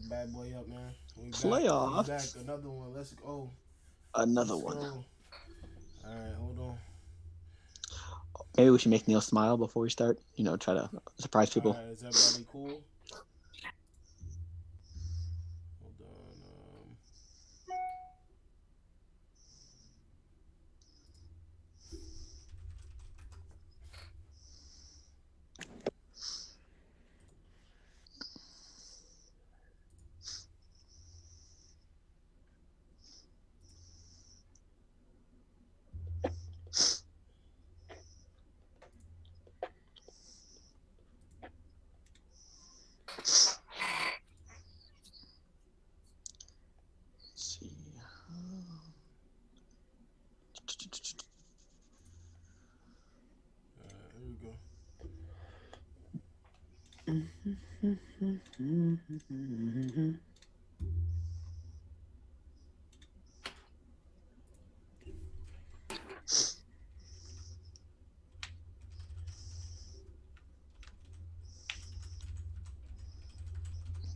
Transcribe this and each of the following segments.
bad boy up, man. We back. We back. Playoffs. Another one. Let's go. Another Let's one. go. All right, hold on. Maybe we should make Neil smile before we start. Try to surprise All people. right, is everybody cool? Hold on. Let's see. Here we go.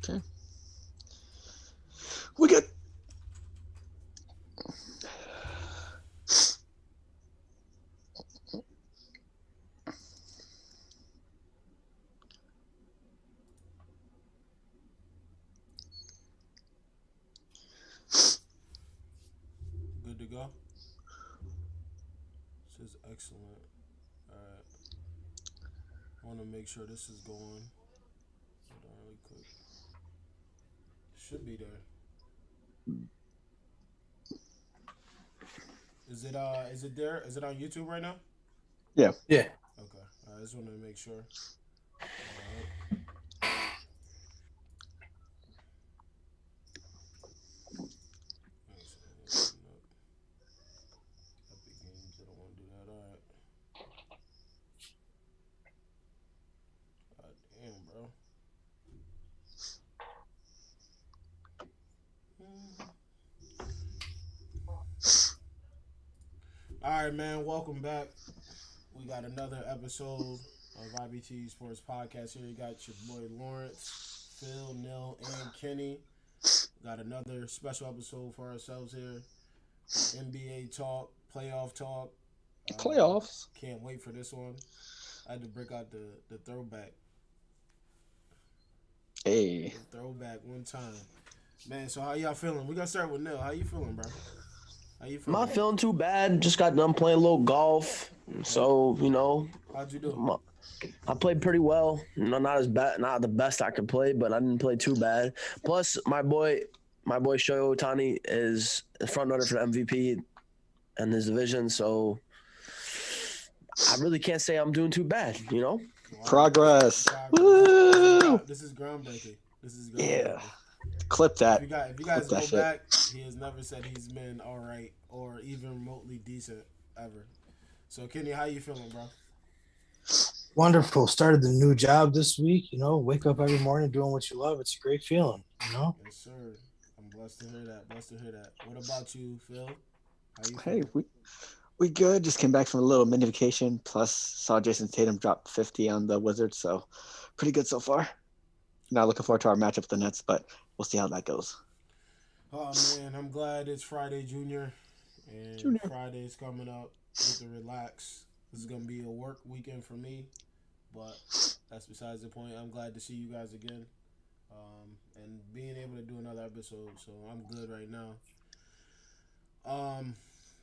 Okay. We good. Good to go. This is excellent. All right. I want to make sure this is going. Hold on, really quick. Should be there. Is it? Is it there? Is it on YouTube right now? Yeah. Yeah. Okay. I just wanted to make sure. All right. Epic Games. I don't want to do that. All right. God damn, bro. All right, man. Welcome back. We got another episode of IBTE Sports Podcast here. You got your boy Lawrence, Phil, Nil, and Kenny. Got another special episode for ourselves here. NBA talk, playoff talk. Playoffs. Can't wait for this one. I had to break out the throwback. Hey. The throwback one time. Man, so how y'all feeling? We gotta start with Nil. How you feeling, bro? How you I'm feeling? not feeling too bad. Just got done playing a little golf. So, How'd you do? I played pretty well. Not as bad, not the best I could play, but I didn't play too bad. Plus, my boy Shohei Ohtani is the front runner for the MVP in his division. So I really can't say I'm doing too bad, Wow. Progress. Progress. Woo! This is groundbreaking. This is groundbreaking. Yeah. Clip that. If you guys Clip go that back, he has never said he's been all right or even remotely decent ever. So Kenny, how you feeling, bro? Wonderful. Started the new job this week. Wake up every morning doing what you love. It's a great feeling. Yes, sir. I'm blessed to hear that. Blessed to hear that. What about you, Phil? How you Hey, feeling? we good. Just came back from a little mini vacation. Plus, saw Jason Tatum drop 50 on the Wizards. So, pretty good so far. Not looking forward to our matchup with the Nets, but we'll see how that goes. Oh man, I'm glad it's Friday, Junior, and Junior. Friday's coming up. Get to relax. This is gonna be a work weekend for me, but that's besides the point. I'm glad to see you guys again, and being able to do another episode. So I'm good right now.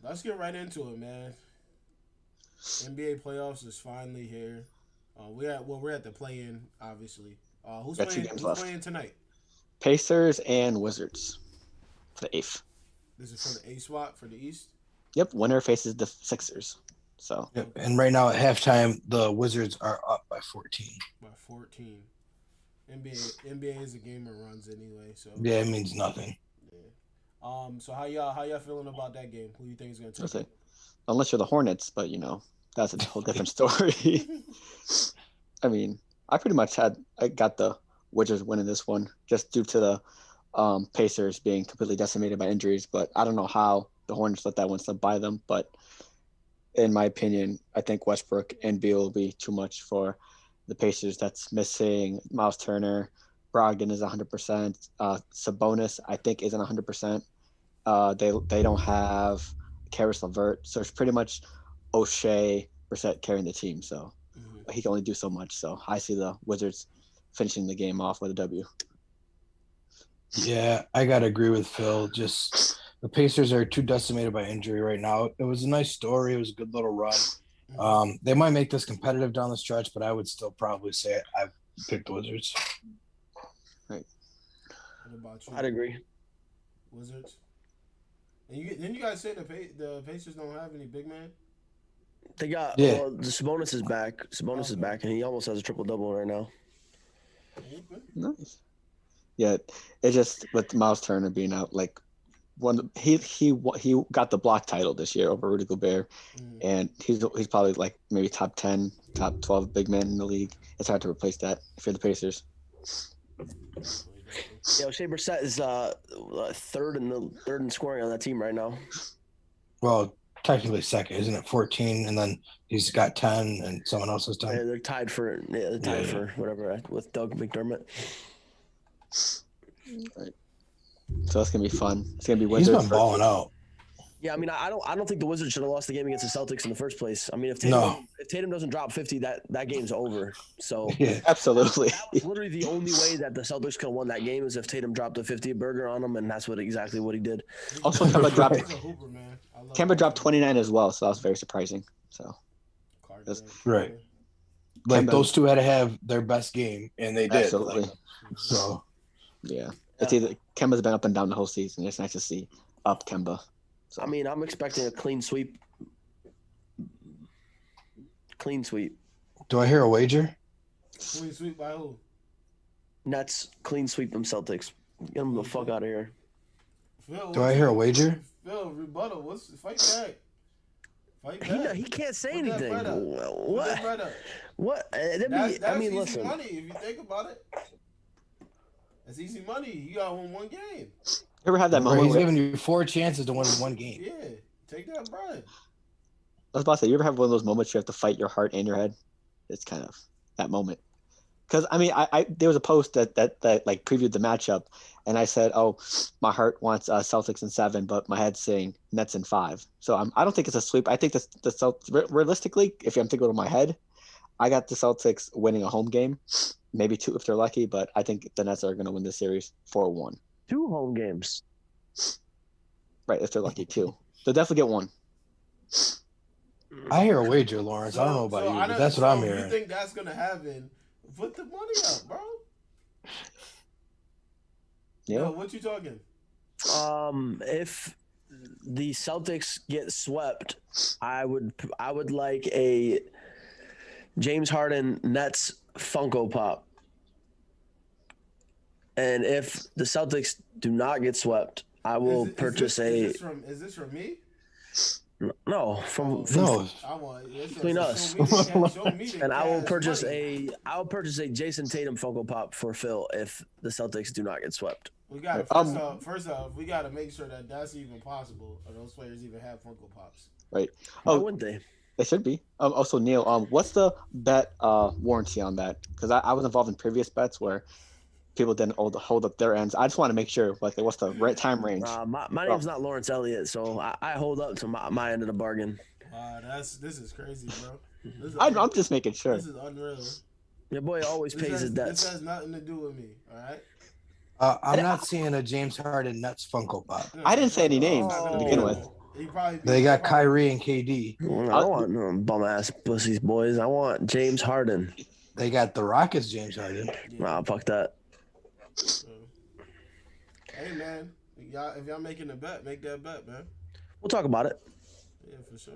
Let's get right into it, man. NBA playoffs is finally here. We're at the play-in, obviously. Who's Got 2 playing? games Who's left. playing tonight? Pacers and Wizards for the 8th. This is for the A spot for the East. Yep, winner faces the Sixers. So, Yep. And right now at halftime, the Wizards are up by 14. By 14. NBA is a game of runs anyway, so Yeah, it means nothing. yeah. So how y'all feeling about that game? Who you think is gonna take it? unless you're the Hornets, but that's a whole different story. I mean, I pretty much got the Wizards winning this one just due to the Pacers being completely decimated by injuries. But I don't know how the Hornets let that one slip by them. But in my opinion, I think Westbrook and Beal will be too much for the Pacers. That's missing Miles Turner, Brogdon is 100%. Sabonis, I think, isn't 100%. They don't have Karis LeVert, so it's pretty much O'Shea, Brissett carrying the team. So he can only do so much. So I see the Wizards finishing the game off with a W. Yeah, I gotta agree with Phil. Just the Pacers are too decimated by injury right now. It was a nice story. It was a good little run. They might make this competitive down the stretch, but I would still probably say I picked the Wizards. Right. What about you? I'd agree. Wizards. And then you guys say the Pacers don't have any big man? They got Yeah. the Sabonis is back. Sabonis is back, and he almost has a triple-double right now. Nice. Yeah, it just with Miles Turner being out, like he got the block title this year over Rudy Gobert, and he's probably like maybe top 10, top 12 big men in the league. It's hard to replace that if you're the Pacers. Yeah, O'Shea Brissett is third in scoring on that team right now. Well, technically second, isn't it? 14, and then he's got 10, and someone else has 10. Yeah, they're tied for for whatever with Doug McDermott. Right. So it's gonna be fun. It's gonna be Wizards. He's been balling out. Yeah, I mean, I don't think the Wizards should have lost the game against the Celtics in the first place. I mean, if Tatum doesn't drop 50, that game's over. So Yeah, Absolutely. that was literally the only way that the Celtics could have won that game is if Tatum dropped a 50 burger on them, and that's exactly what he did. Also, Kemba dropped. He's a hooper, man. I love Kemba dropped 29 as well, so that was very surprising. So right. Like Kemba- those two had to have their best game, and they did. Absolutely. Like, so Yeah. It's either Kemba's been up and down the whole season. It's nice to see up Kemba. So I mean, I'm expecting a clean sweep. Clean sweep. do I hear a wager? Clean sweep by who? Nets clean sweep them Celtics. Get them the fuck out of here. Phil, Do I hear a wager? Phil, rebuttal. Fight back. Fight back. He can't say Put that anything. bread up. Put that What? bread up. What? That's I mean, easy listen. money if you think about it. That's easy money. You got to win one game. you ever had that Bro, moment he's where, giving you 4 chances to win one game. Yeah, take that bread. I was about to say, you ever have one of those moments you have to fight your heart and your head? It's kind of that moment. Because I mean, I there was a post that like previewed the matchup, and I said, "Oh, my heart wants Celtics in 7, but my head's saying Nets in 5." So I don't think it's a sweep. I think the Celtics, realistically, if I'm thinking with my head, I got the Celtics winning a home game, maybe 2 if they're lucky, but I think the Nets are going to win the series 4-1. 2 home games. Right, if they're lucky 2, they'll definitely get 1. I hear a wager, Lawrence. I don't know about you, but that's what I'm hearing. You think that's gonna happen? Put the money up, bro. Yeah. Yo, what you talking? If the Celtics get swept, I would like a James Harden Nets Funko Pop. And if the Celtics do not get swept, I will purchase Is this from me? No, from No, I want between us. Show me the and I will cash purchase money. a Jason Tatum Funko Pop for Phil if the Celtics do not get swept. We got first off, we got to make sure that that's even possible, or those players even have Funko Pops. Right. Why Oh, wouldn't they? they should be. Also, Neil, what's the bet warranty on that? Because I was involved in previous bets where people didn't hold up their ends. I just want to make sure, like, what's the right time range? My name's not Lawrence Elliott, so I hold up to my end of the bargain. This is crazy, bro. I'm just making sure. This is unreal. Your boy always pays his debts. This has nothing to do with me, all right? I'm not seeing a James Harden Nets Funko Pop. I didn't say any names to begin with. They got Kyrie and KD. I don't want no bum ass pussies, boys. I want James Harden. They got the Rockets James Harden. Nah, fuck that. Hey man, if y'all making a bet, make that bet, man. We'll talk about it. Yeah, for sure.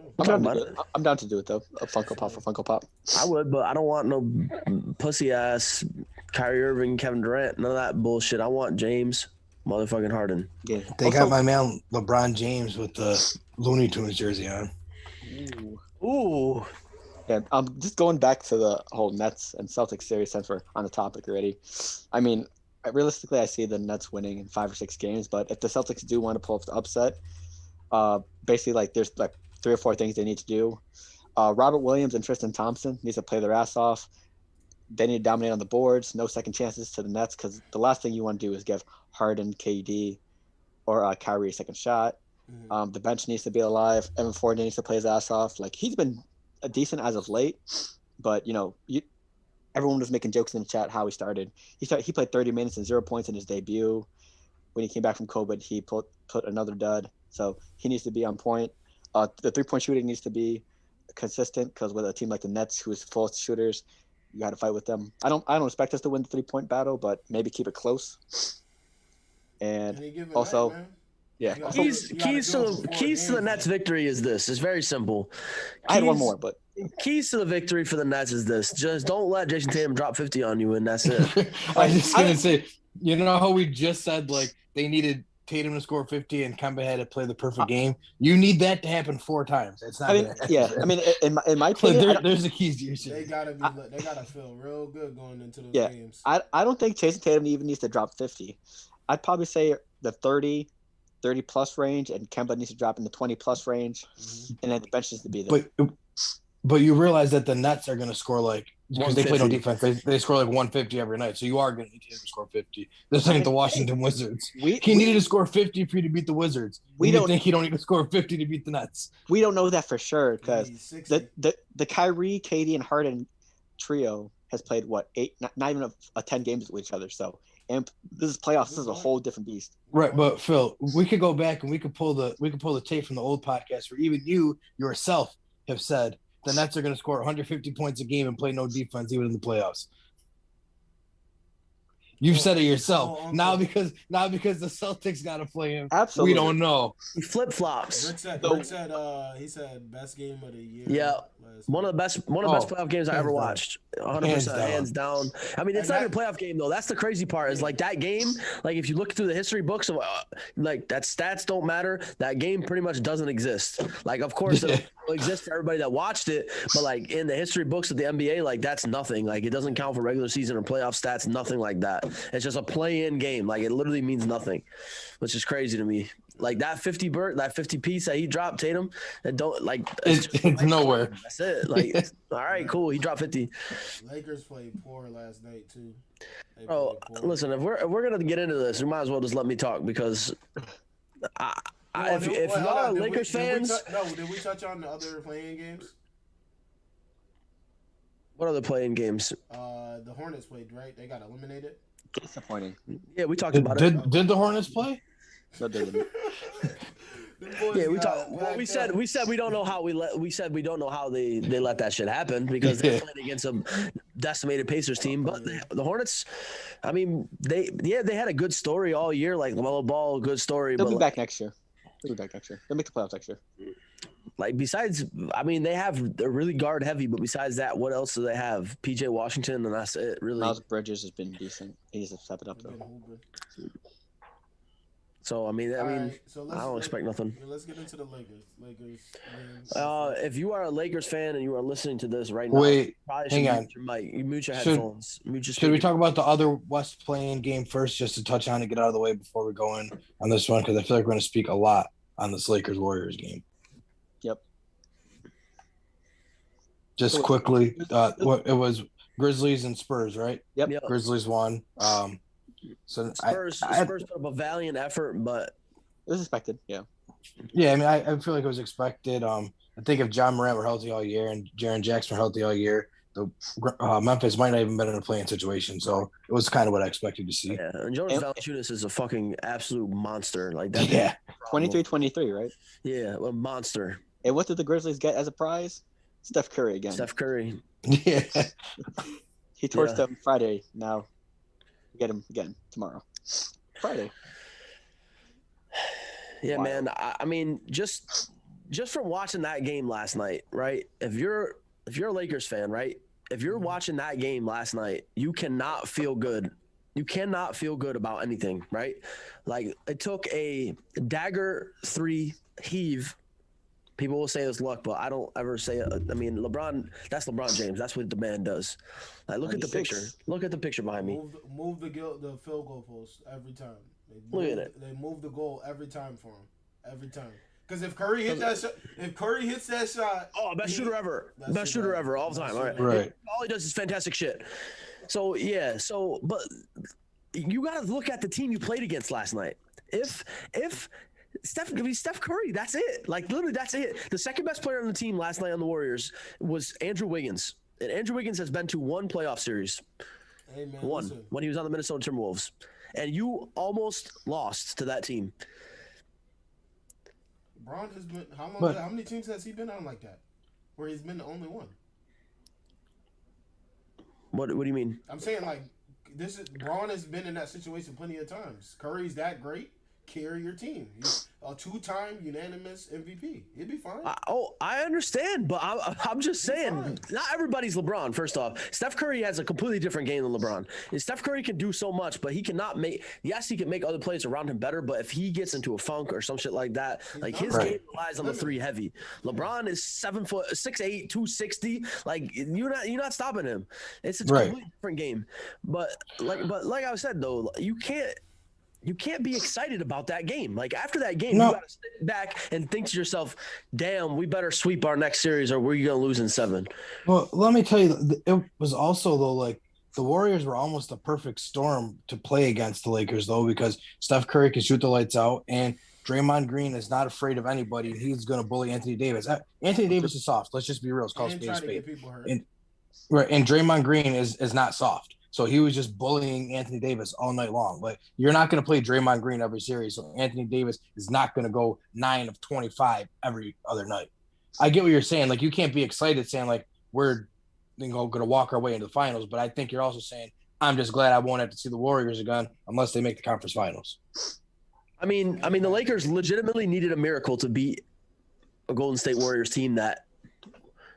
I'm down to do it though. A Funko Pop for Funko Pop. I would, but I don't want no pussy ass Kyrie Irving, Kevin Durant, none of that bullshit. I want James motherfucking Harden. Yeah. They got my man LeBron James with the Looney Tunes jersey on. Ooh. Yeah, just going back to the whole Nets and Celtics series since we're on the topic already. I mean, realistically, I see the Nets winning in 5 or 6 games, but if the Celtics do want to pull off the upset, basically, like, there's like 3 or 4 things they need to do. Robert Williams and Tristan Thompson needs to play their ass off. they need to dominate on the boards. No second chances to the Nets because the last thing you want to do is give Harden, KD, or Kyrie a second shot. The bench needs to be alive. Evan Fournier needs to play his ass off. Like he's been decent as of late, but everyone was making jokes in the chat how he started. He played 30 minutes and 0 points in his debut. When he came back from COVID, he put another dud. So he needs to be on point. The 3-point shooting needs to be consistent because with a team like the Nets, who is full of shooters, you got to fight with them. I don't expect us to win the 3-point battle, but maybe keep it close. And also, night, yeah. Keys to the Nets victory is this. It's very simple. I had one more, but keys to the victory for the Nets is this. Just don't let Jason Tatum drop 50 on you, and that's it. I was just gonna say, you know how we just said like they needed Tatum to score 50 and Kemba had to play the perfect game. You need that to happen 4 times. It's not. In my opinion, there's the keys to your series. They gotta feel real good going into those games. I don't think Jason Tatum even needs to drop 50. I'd probably say the 30 plus range, and Kemba needs to drop in the 20 plus range, and then the bench needs to be there. But you realize that the Nets are going to score like because they play no defense. They score like 150 every night, so you are going to need him to score 50. This ain't the Washington Wizards. He needed to score 50 for you to beat the Wizards. You don't need to score 50 to beat the Nets. We don't know that for sure because the Kyrie, KD, and Harden trio has played 8, not even a 10 games with each other. So. And this is playoffs. This is a whole different beast. Right, but Phil, we could go back and we could pull the tape from the old podcast where even you yourself have said the Nets are going to score 150 points a game and play no defense even in the playoffs. You've said it yourself. Now because the Celtics got to play him. Absolutely. We don't know. He flip-flops. Rick said he said best game of the year. Yeah. One of the best playoff games I ever watched. 100% hands down. I mean, it's not even a playoff game though. That's the crazy part. Is like that game. Like if you look through the history books of like that, stats don't matter. That game pretty much doesn't exist. Like of course it exists for everybody that watched it, but like in the history books of the NBA, like that's nothing. Like it doesn't count for regular season or playoff stats. Nothing like that. It's just a play-in game. Like it literally means nothing, which is crazy to me. Like that 50 piece that he dropped Tatum, and don't like it's nowhere. That's it. Like all right, cool. He dropped 50. Lakers played poor last night too. Bro, listen, if we're gonna get into this, you might as well just let me talk because if y'all are Lakers fans, did we touch on the other playing games? What other playing games? The Hornets played, right? They got eliminated. Disappointing. Yeah, we talked about it. Did the Hornets play? No, they didn't. Yeah, we talked. Well, we said we don't know how we don't know how they let that shit happen because they're playing against a decimated Pacers team. But the Hornets, I mean, they had a good story all year, like LaMelo Ball, good story. They'll be back next year. They'll make the playoffs next year. Like besides, I mean, they're really guard heavy, but besides that, what else do they have? PJ Washington, and that's it. Really, Miles Bridges has been decent. He needs to step it up though. So I mean, I don't expect nothing. Let's get into the Lakers. If you are a Lakers fan and you are listening to this right now, wait, hang on. You mute your headphones. Should we talk about the other West playing game first, just to touch on and get out of the way before we go in on this one? Because I feel like we're going to speak a lot on this Lakers Warriors game. Yep. Just quickly, it was Grizzlies and Spurs, right? Yep. Grizzlies won. So Spurs put up a valiant effort, but it was expected. Yeah. Yeah, I mean, I feel like it was expected. I think if John Morant were healthy all year and Jaren Jackson were healthy all year, the Memphis might not even been in a playing situation. So it was kind of what I expected to see. Yeah, and Jonas Valanciunas is a fucking absolute monster. Like that. Yeah. 23-23, right? Yeah, a monster. And what did the Grizzlies get as a prize? Steph Curry again. Steph Curry. Yeah. He torched them Friday. Now we get him again tomorrow. Friday. Yeah, wow. Man. I mean, just from watching that game last night, right? If you're a Lakers fan, right? If you're watching that game last night, you cannot feel good. You cannot feel good about anything, right? Like it took a dagger 3 heave. People will say it's luck, but I don't ever say it. I mean, that's LeBron James. That's what the man does. Like, look at the picture. Look at the picture behind me. Move the field goal post every time. Look at it. They move the goal every time for him. Every time. Because if Curry hits that shot, best shooter ever, best shooter ever, all the time. All right. Right. All he does is fantastic shit. So yeah, but you got to look at the team you played against last night. If Steph Curry, that's it. Like literally, that's it. The second best player on the team last night on the Warriors was Andrew Wiggins, and Andrew Wiggins has been to one playoff series. hey man, One listen. when he was on the Minnesota Timberwolves, and you almost lost to that team. Braun has been how long? But- how many teams has he been on like that? Where he's been the only one. What do you mean? I'm saying like Braun has been in that situation plenty of times. Curry's that great. Carry your team. He's a 2-time unanimous MVP. He'd be fine. I understand, but I'm just saying, fine. not everybody's LeBron. First off, Steph Curry has a completely different game than LeBron. And Steph Curry can do so much, but he cannot make. Yes, he can make other players around him better, but if he gets into a funk or some shit like that, like his Right. game relies on the three heavy. LeBron is 6'8", 260. Like you're not stopping him. It's a Right. completely different game. But like I said though, you can't be excited about that game. Like after that game, No. you got to sit back and think to yourself, "Damn, we better sweep our next series, or we're gonna lose in 7." Well, let me tell you, it was also though like the Warriors were almost a perfect storm to play against the Lakers though, because Steph Curry can shoot the lights out and Draymond Green is not afraid of anybody. And he's going to bully Anthony Davis. Anthony Davis is soft. Let's just be real. It's called And spade try a to get spade. people hurt. And Draymond Green is not soft. So he was just bullying Anthony Davis all night long. But you're not going to play Draymond Green every series. So Anthony Davis is not going to go 9 of 25 every other night. I get what you're saying. Like you can't be excited saying like we're going to walk our way into the finals. But I think you're also saying I'm just glad I won't have to see the Warriors again unless they make the conference finals. I mean, the Lakers legitimately needed a miracle to beat a Golden State Warriors team that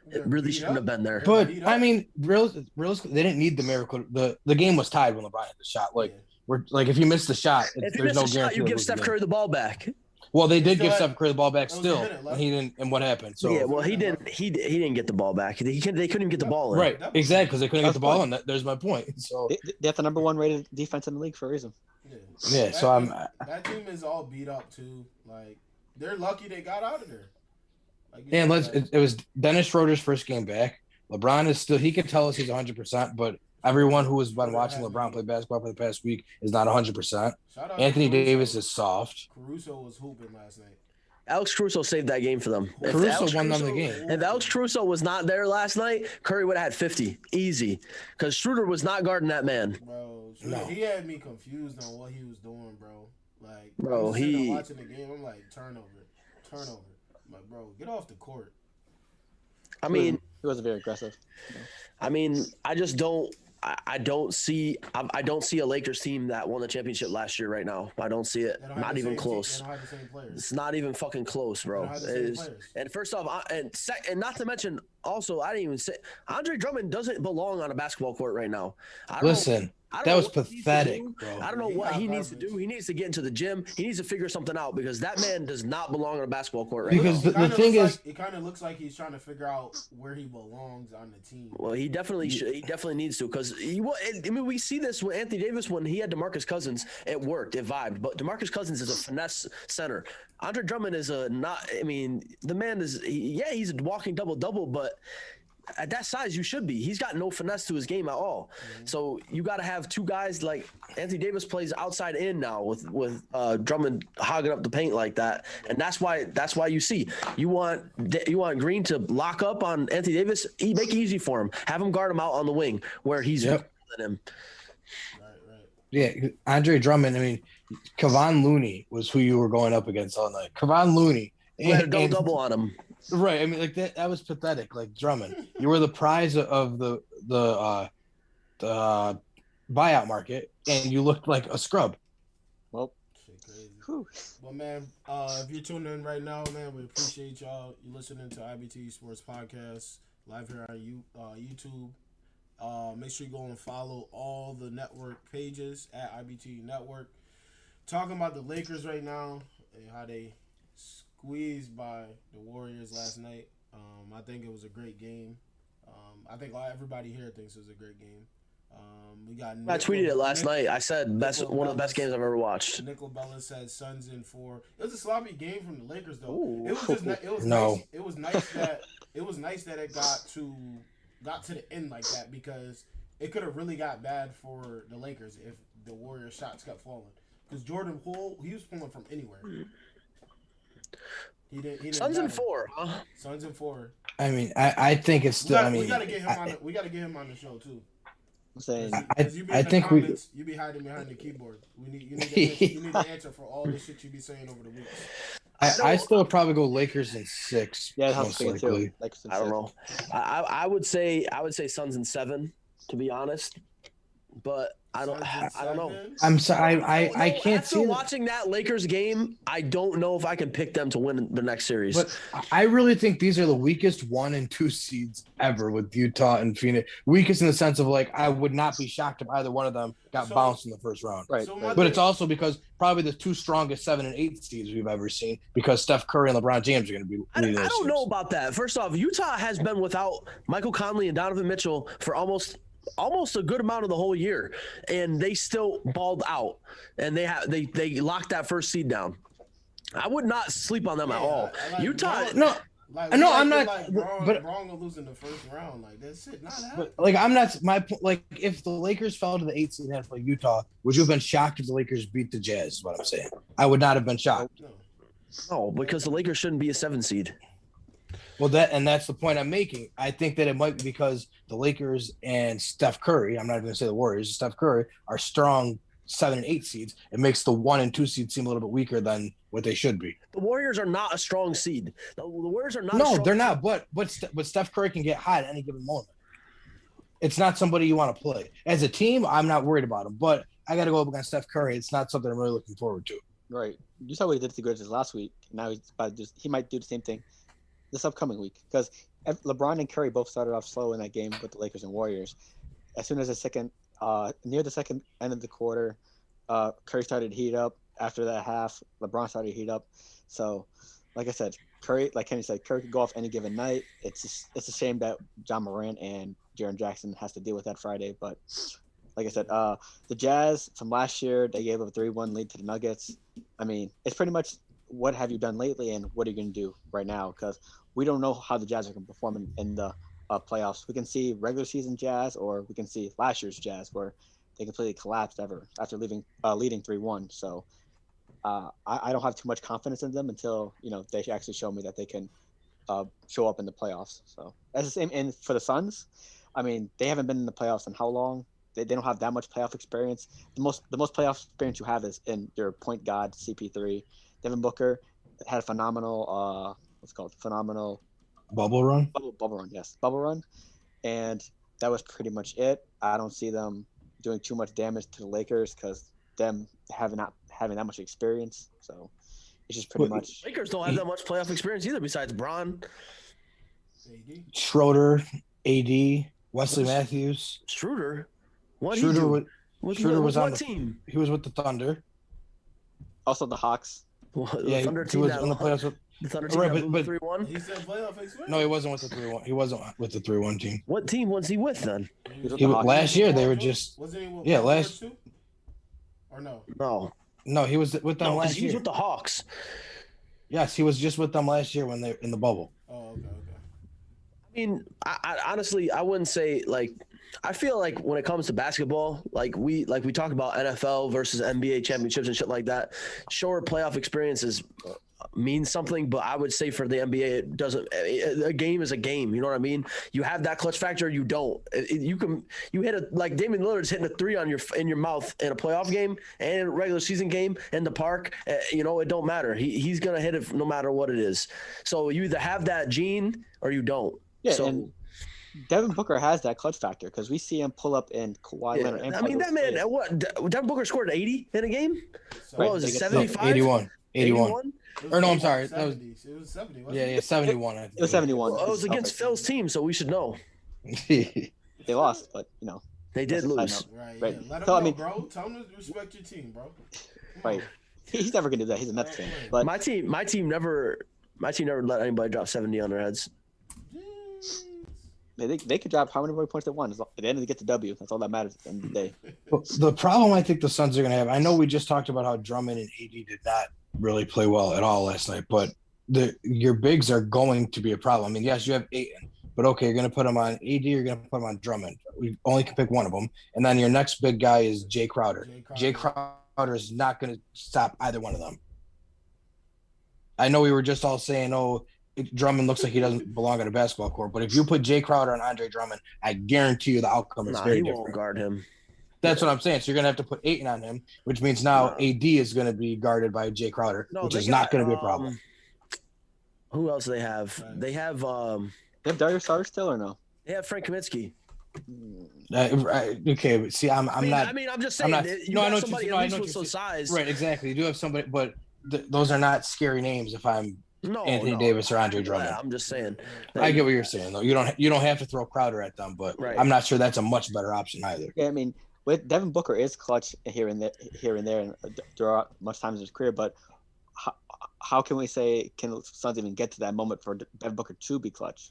They're really beat shouldn't up. have been there. They're But beat up. I mean, realistically, they didn't need the miracle. The game was tied when LeBron hit the shot. Like Yeah. we're like, if you miss the shot, If you there's miss no a shot, guarantee. you they'll give lose the Steph game. Curry the ball back. Well, they did Still give had- Steph Curry the ball back that was a still, minute left. and he didn't. And what happened? So Yeah, well, he didn't. He didn't get the ball back. They couldn't even get the ball in. right, exactly, because they couldn't get the ball That's in. There's my point. So They have the number 1 rated defense in the league for a reason. yeah, so I'm. That team is all beat up too. Like they're lucky they got out of there. Like you And said, like, it was Dennis Schroeder's first game back. LeBron is still. He can tell us he's 100%, but everyone who has been watching LeBron play basketball for the past week is not 100%. shout out Anthony to Caruso. Davis is soft. Caruso was hooping last night. Alex Caruso saved that game for them. If Caruso Alex won them the Caruso- game. If Alex Caruso was not there last night, Curry would have had 50 easy, because Schroeder was not guarding that man. Bro, No. he had me confused on what he was doing, bro. Like, Bro, I'm sitting there he- watching the game. I'm like, turnover. I'm like, bro, get off the court. I mean, He wasn't very aggressive. I just don't. I don't see a Lakers team that won the championship last year right now. I don't see it. They don't have Not the even same close. They don't have the same players. It's not even fucking close, They bro. don't have the It same is- players. and first off, and not to mention, also, I didn't even say Andre Drummond doesn't belong on a basketball court right now. I don't know- Listen, I don't that know was what he needs to pathetic, do. bro. I don't know He what got he needs to garbage. do. He needs to get into the gym. He needs to figure something out, because that man does not belong on a basketball court right Because now. the thing is, it kind of looks like he's trying to figure out where he belongs on the team. Well, he definitely should. He definitely needs to, because we see this with Anthony Davis when he had DeMarcus Cousins. It worked. It vibed. But DeMarcus Cousins is a finesse center. Andre Drummond is a not. I mean, the man is. He's a walking double-double, but at that size, you should be. He's got no finesse to his game at all. So you got to have two guys like Anthony Davis plays outside in now with Drummond hogging up the paint like that, and that's why you want Green to lock up on Anthony Davis. Make it easy for him. Have him guard him out on the wing where he's better than him. Right. yeah, Andre Drummond. I mean, Kevon Looney was who you were going up against all night. Kevon Looney. He had a And- double on him. Right. I mean, like that was pathetic. Like Drummond, you were the prize of the buyout market, and you looked like a scrub. Well, Shit crazy. whew. Well, man, if you're tuning in right now, man, we appreciate y'all. You listening to IBTE Sports Podcast live here on YouTube. Make sure you go and follow all the network pages at IBTE Network. Talking about the Lakers right now and how they squeezed by the Warriors last night. I think it was a great game. I think everybody here thinks it was a great game. We got. I tweeted it last night. I said one of the best games I've ever watched. Nickel Bella said Suns in 4. It was a sloppy game from the Lakers though. Ooh. It was just nice. It was nice that it got to the end like that, because it could have really got bad for the Lakers if the Warriors shots kept falling. Because Jordan Poole, he was pulling from anywhere. He didn't Suns in 4, huh? Suns in 4. I mean, I think it's still. We gotta get him we gotta get him on the show too. I'm saying, I think you be hiding behind the keyboard. You need to answer for all the shit you be saying over the weeks. I still probably go Lakers in 6. yeah, that's most too. likely. I don't know. I would say Suns in 7, to be honest. But I don't know. I'm sorry. I can't after see. Watching that Lakers game, I don't know if I can pick them to win the next series. But I really think these are the weakest 1 and 2 seeds ever with Utah and Phoenix. Weakest in the sense of, like, I would not be shocked if either one of them got bounced in the first round. Right. But it's also because probably the 2 strongest 7 and 8 seeds we've ever seen, because Steph Curry and LeBron James are going to be leading. I don't know about that. First off, Utah has been without Michael Conley and Donovan Mitchell for almost a good amount of the whole year, and they still balled out, and they locked that first seed down. I would not sleep on them at all. Utah, I'm not. But Braun gonna lose in the first round. Like, that's it. Not but, like, I'm not. Like, if the Lakers fell to the 8th seed and had to play Utah, would you have been shocked if the Lakers beat the Jazz? Is what I'm saying. I would not have been shocked. no, because the Lakers shouldn't be a 7 seed. Well, that's the point I'm making. I think that it might be because the Lakers and Steph Curry, I'm not even going to say the Warriors, Steph Curry, are strong 7 and 8 seeds. It makes the 1 and 2 seeds seem a little bit weaker than what they should be. The Warriors are not a strong seed. The Warriors are not. No, they're not. But Steph Curry can get hot at any given moment. It's not somebody you want to play. As a team, I'm not worried about him. But I got to go up against Steph Curry. It's not something I'm really looking forward to. Right. You saw what he did to the Grizzlies last week. Now he might do the same thing this upcoming week, because LeBron and Curry both started off slow in that game with the Lakers and Warriors. As soon as near the second end of the quarter, Curry started to heat up. After that half, LeBron started to heat up. So, like I said, Curry, like Kenny said, Curry could go off any given night. It's a shame that John Morant and Jaren Jackson has to deal with that Friday. But like I said, the Jazz from last year, they gave up a 3-1 lead to the Nuggets. I mean, it's pretty much what have you done lately and what are you going to do right now? Because we don't know how the Jazz are going to perform in the playoffs. We can see regular season Jazz, or we can see last year's Jazz where they completely collapsed after leading 3-1. So I don't have too much confidence in them until they actually show me that they can show up in the playoffs. So that's the same. And for the Suns, I mean, they haven't been in the playoffs in how long? They don't have that much playoff experience. The most playoff experience you have is in your point guard CP3. Devin Booker had a phenomenal phenomenal bubble run. Bubble run, yes, bubble run, and that was pretty much it. I don't see them doing too much damage to the Lakers because them not having that much experience. So it's just pretty much. Lakers don't have that much playoff experience either, besides Bron, Schroeder, AD, Wesley Matthews, Schroeder. Schroeder was on what team? He was with the Thunder. Also the Hawks. The Thunder team was in the playoffs with the Thunder team that blew 3-1. He said playoff experience. No, he wasn't with the 3-1. He wasn't with the 3-1 team. What team was he with then? Last year they were just last year. Or no, he was with them last year. He was with the Hawks. Yes, he was just with them last year when they in the bubble. Oh, okay. I mean, I honestly, I wouldn't say like. I feel like when it comes to basketball, like we talk about NFL versus NBA championships and shit like that. Sure, playoff experiences means something, but I would say for the NBA, it doesn't. A game is a game. You know what I mean? You have that clutch factor. You don't. You hit like Damian Lillard's hitting a 3 in your mouth in a playoff game and a regular season game in the park. It don't matter. He's gonna hit it no matter what it is. So you either have that gene or you don't. Yeah. So, and Devin Booker has that clutch factor because we see him pull up in Kawhi Leonard. And I mean, that man, Devin Booker scored 80 in a game? Right. What was it, 75? 81. Or no, I'm sorry. 70. It was 70, wasn't it? Yeah, 71. It was 71. Well, it was against Phil's team, so we should know. They lost, but, They did lose. Right. Yeah. Let him know, bro. Tell him to respect your team, bro. Right. He's never going to do that. He's a Nets fan. But my team never let anybody drop 70 on their heads. They could drop how many more points they want. At the end, they get the W. That's all that matters at the end of the day. The problem I think the Suns are going to have, I know we just talked about how Drummond and AD did not really play well at all last night, but your bigs are going to be a problem. I mean, yes, you have Ayton, but okay, you're going to put him on AD, you're going to put him on Drummond. We only can pick one of them. And then your next big guy is Jay Crowder. Jay Crowder is not going to stop either one of them. I know we were just all saying, Drummond looks like he doesn't belong on a basketball court, but if you put Jay Crowder and Andre Drummond, I guarantee you the outcome is very different. Won't guard him. That's what I'm saying. So you're gonna have to put Ayton on him, which means now AD is gonna be guarded by Jay Crowder, which is not gonna be a problem. Who else do they have? They have They have Dario Saric still or no? they have Frank Kaminsky. Okay, but see, I'm not. I mean, I'm just saying. I know somebody at least with some size. Right, exactly. You do have somebody, but those are not scary names. If I'm Anthony Davis or Andre Drummond. Yeah, I'm just saying. I get what you're saying, though. You don't have to throw Crowder at them, but I'm not sure that's a much better option either. Yeah, I mean, with Devin Booker is clutch here and there, and throughout much times in his career. But how can we say can Suns even get to that moment for Devin Booker to be clutch?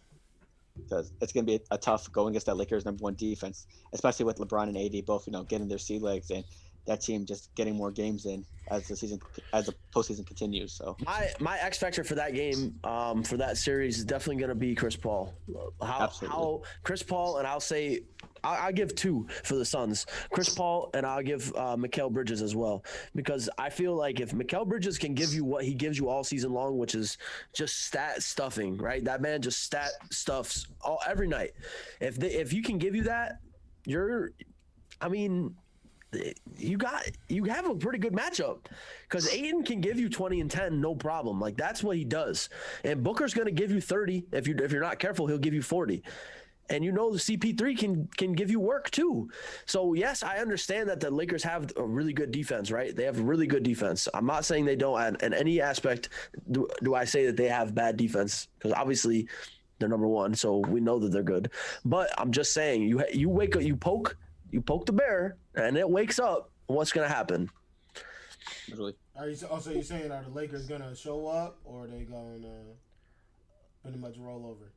Because it's going to be a tough going against that Lakers #1 defense, especially with LeBron and AD both getting their sea legs and that team just getting more games in as the postseason continues. So my X factor for that game, for that series, is definitely going to be Chris Paul. How Chris Paul, and I'll give 2 for the Suns. Chris Paul, and I'll give Mikal Bridges as well, because I feel like if Mikal Bridges can give you what he gives you all season long, which is just stat stuffing, right? That man just stat stuffs every night. If you can give you that, you have a pretty good matchup, because Ayton can give you 20 and 10, no problem. Like, that's what he does. And Booker's going to give you 30. If you're not careful, he'll give you 40. And the CP3 can give you work too. So yes, I understand that the Lakers have a really good defense, right? They have a really good defense. I'm not saying they don't. In any aspect, do I say that they have bad defense? Because obviously they're #1, so we know that they're good. But I'm just saying, you wake up, you poke the bear, and it wakes up. What's gonna happen? Literally. So you're saying, are the Lakers gonna show up, or are they gonna pretty much roll over?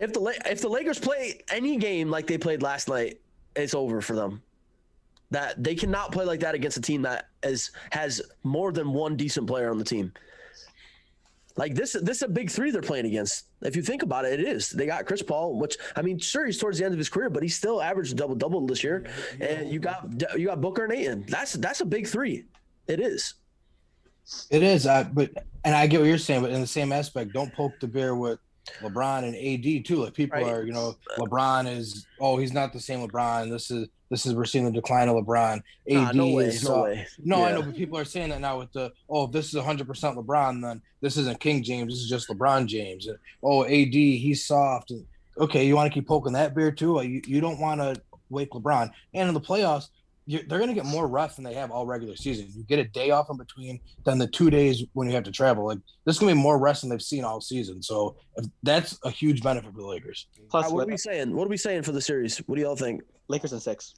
If the Lakers play any game like they played last night, it's over for them. That they cannot play like that against a team that has more than one decent player on the team. Like this is a big 3 they're playing against. If you think about it, it is. They got Chris Paul, which, I mean, sure, he's towards the end of his career, but he still averaged a double-double this year. And you got Booker and Ayton. That's a big 3. It is. It is. And I get what you're saying, but in the same aspect, don't poke the bear with LeBron and AD too. Like, people are, LeBron is, he's not the same LeBron. This is we're seeing the decline of LeBron. AD no way. No, yeah. I know, but people are saying that now with if this is 100% LeBron, then this isn't King James. This is just LeBron James. And, AD, he's soft. And, okay, you want to keep poking that bear too? You don't want to wake LeBron. And in the playoffs, they're going to get more rest than they have all regular season. You get a day off in between than the 2 days when you have to travel. Like, this is going to be more rest than they've seen all season. So that's a huge benefit for the Lakers. Plus, what are we saying? What are we saying for the series? What do y'all think? Lakers in 6.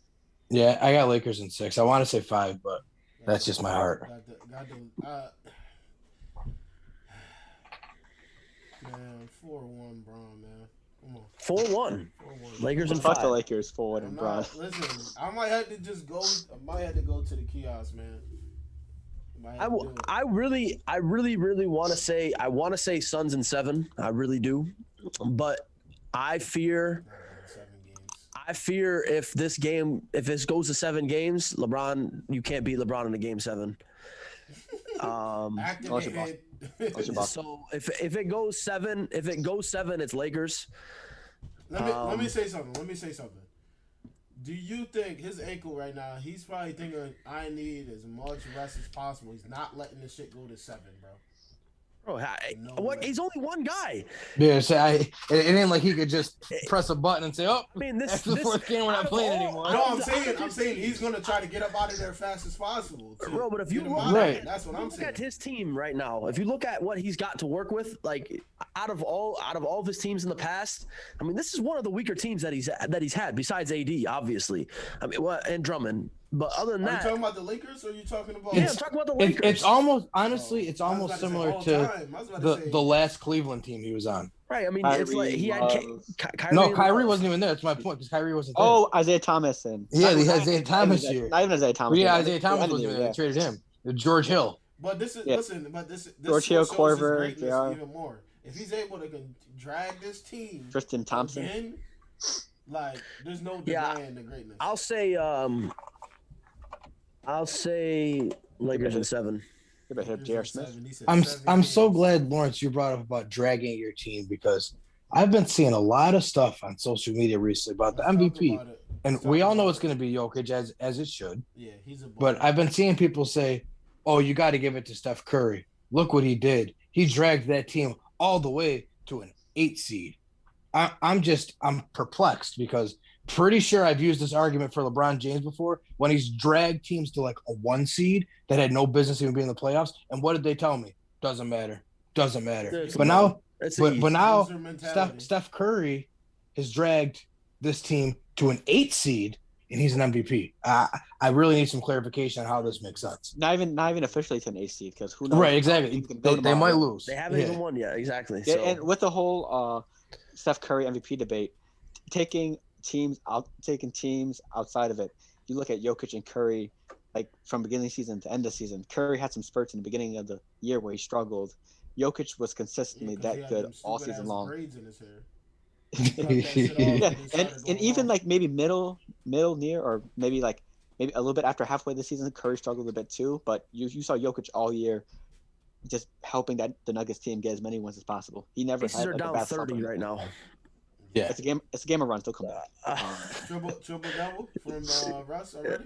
Yeah, I got Lakers in 6. I want to say 5, but that's just my heart. Man, 4-1, Bron, man. Come on. 4-1. Lakers and 5. 5. The Lakers forward and Bron. Listen, I might have to go to the kiosk, man. I really want to say Suns in 7. I really do, but I fear if this goes to 7 games, LeBron, you can't beat LeBron in a game 7. So if it goes 7, it's Lakers. Let me say something. Do you think his ankle right now, he's probably thinking, I need as much rest as possible. He's not letting this shit go to 7, bro. Bro, he's only one guy. Yeah, it ain't like he could just press a button and say, after the 4th game we're not playing anymore. No, I'm saying he's gonna try to get up out of there fast as possible. Bro, but if you that's what I'm saying. Look at his team right now. If you look at what he's got to work with, like out of all of his teams in the past, I mean, this is one of the weaker teams that he's had besides AD, obviously. I mean, and Drummond. But other than that, are you talking about the Lakers, or are you talking about? Yeah, I'm talking about the Lakers. It's almost, honestly, it's almost similar to the last Cleveland team he was on. Right. I mean, Kyrie it's like he had Love. Kyrie. No, and Kyrie Love. wasn't even there. That's my point because Kyrie wasn't there. Oh, Isaiah Thomas and Yeah, they not- had Isaiah not Thomas even- here. Not even Isaiah Thomas. But yeah, but Isaiah Thomas wasn't even there. They traded him. George Hill. But this is Yeah. listen. But this George shows Hill, his Korver, greatness JR. even more. If he's able to drag this team, Tristan Thompson. again, like there's no Yeah. denying the greatness. I'll say Lakers in 7. Give a hip, J.R. Smith. I'm so glad, Lawrence, you brought up about dragging your team because I've been seeing a lot of stuff on social media recently about the MVP, and we all know it's going to be Jokic as it should. Yeah, he's a. But I've been seeing people say, "Oh, you got to give it to Steph Curry. Look what he did. He dragged that team all the way to an 8 seed." I'm perplexed because pretty sure I've used this argument for LeBron James before when he's dragged teams to like a 1 seed that had no business even being in the playoffs. And what did they tell me? Doesn't matter. But now Steph Curry has dragged this team to an 8 seed and he's an MVP. I really need some clarification on how this makes sense. Not even officially to an 8 seed because who knows? Right, exactly. They might lose. They haven't even won yet. Exactly. Yeah, So. and with the whole Steph Curry MVP debate, taking teams outside of it, you look at Jokic and Curry, like from beginning of the season to end of the season. Curry had some spurts in the beginning of the year where he struggled. Jokic was consistently that good all season long. Braids in his hair. Yeah, and even like maybe middle near or maybe a little bit after halfway of the season, Curry struggled a bit too. But you saw Jokic all year, just helping the Nuggets team get as many wins as possible. He never Pacers are down 30 right now. Yeah, it's a game of runs. They'll come back. Triple double from Russ already.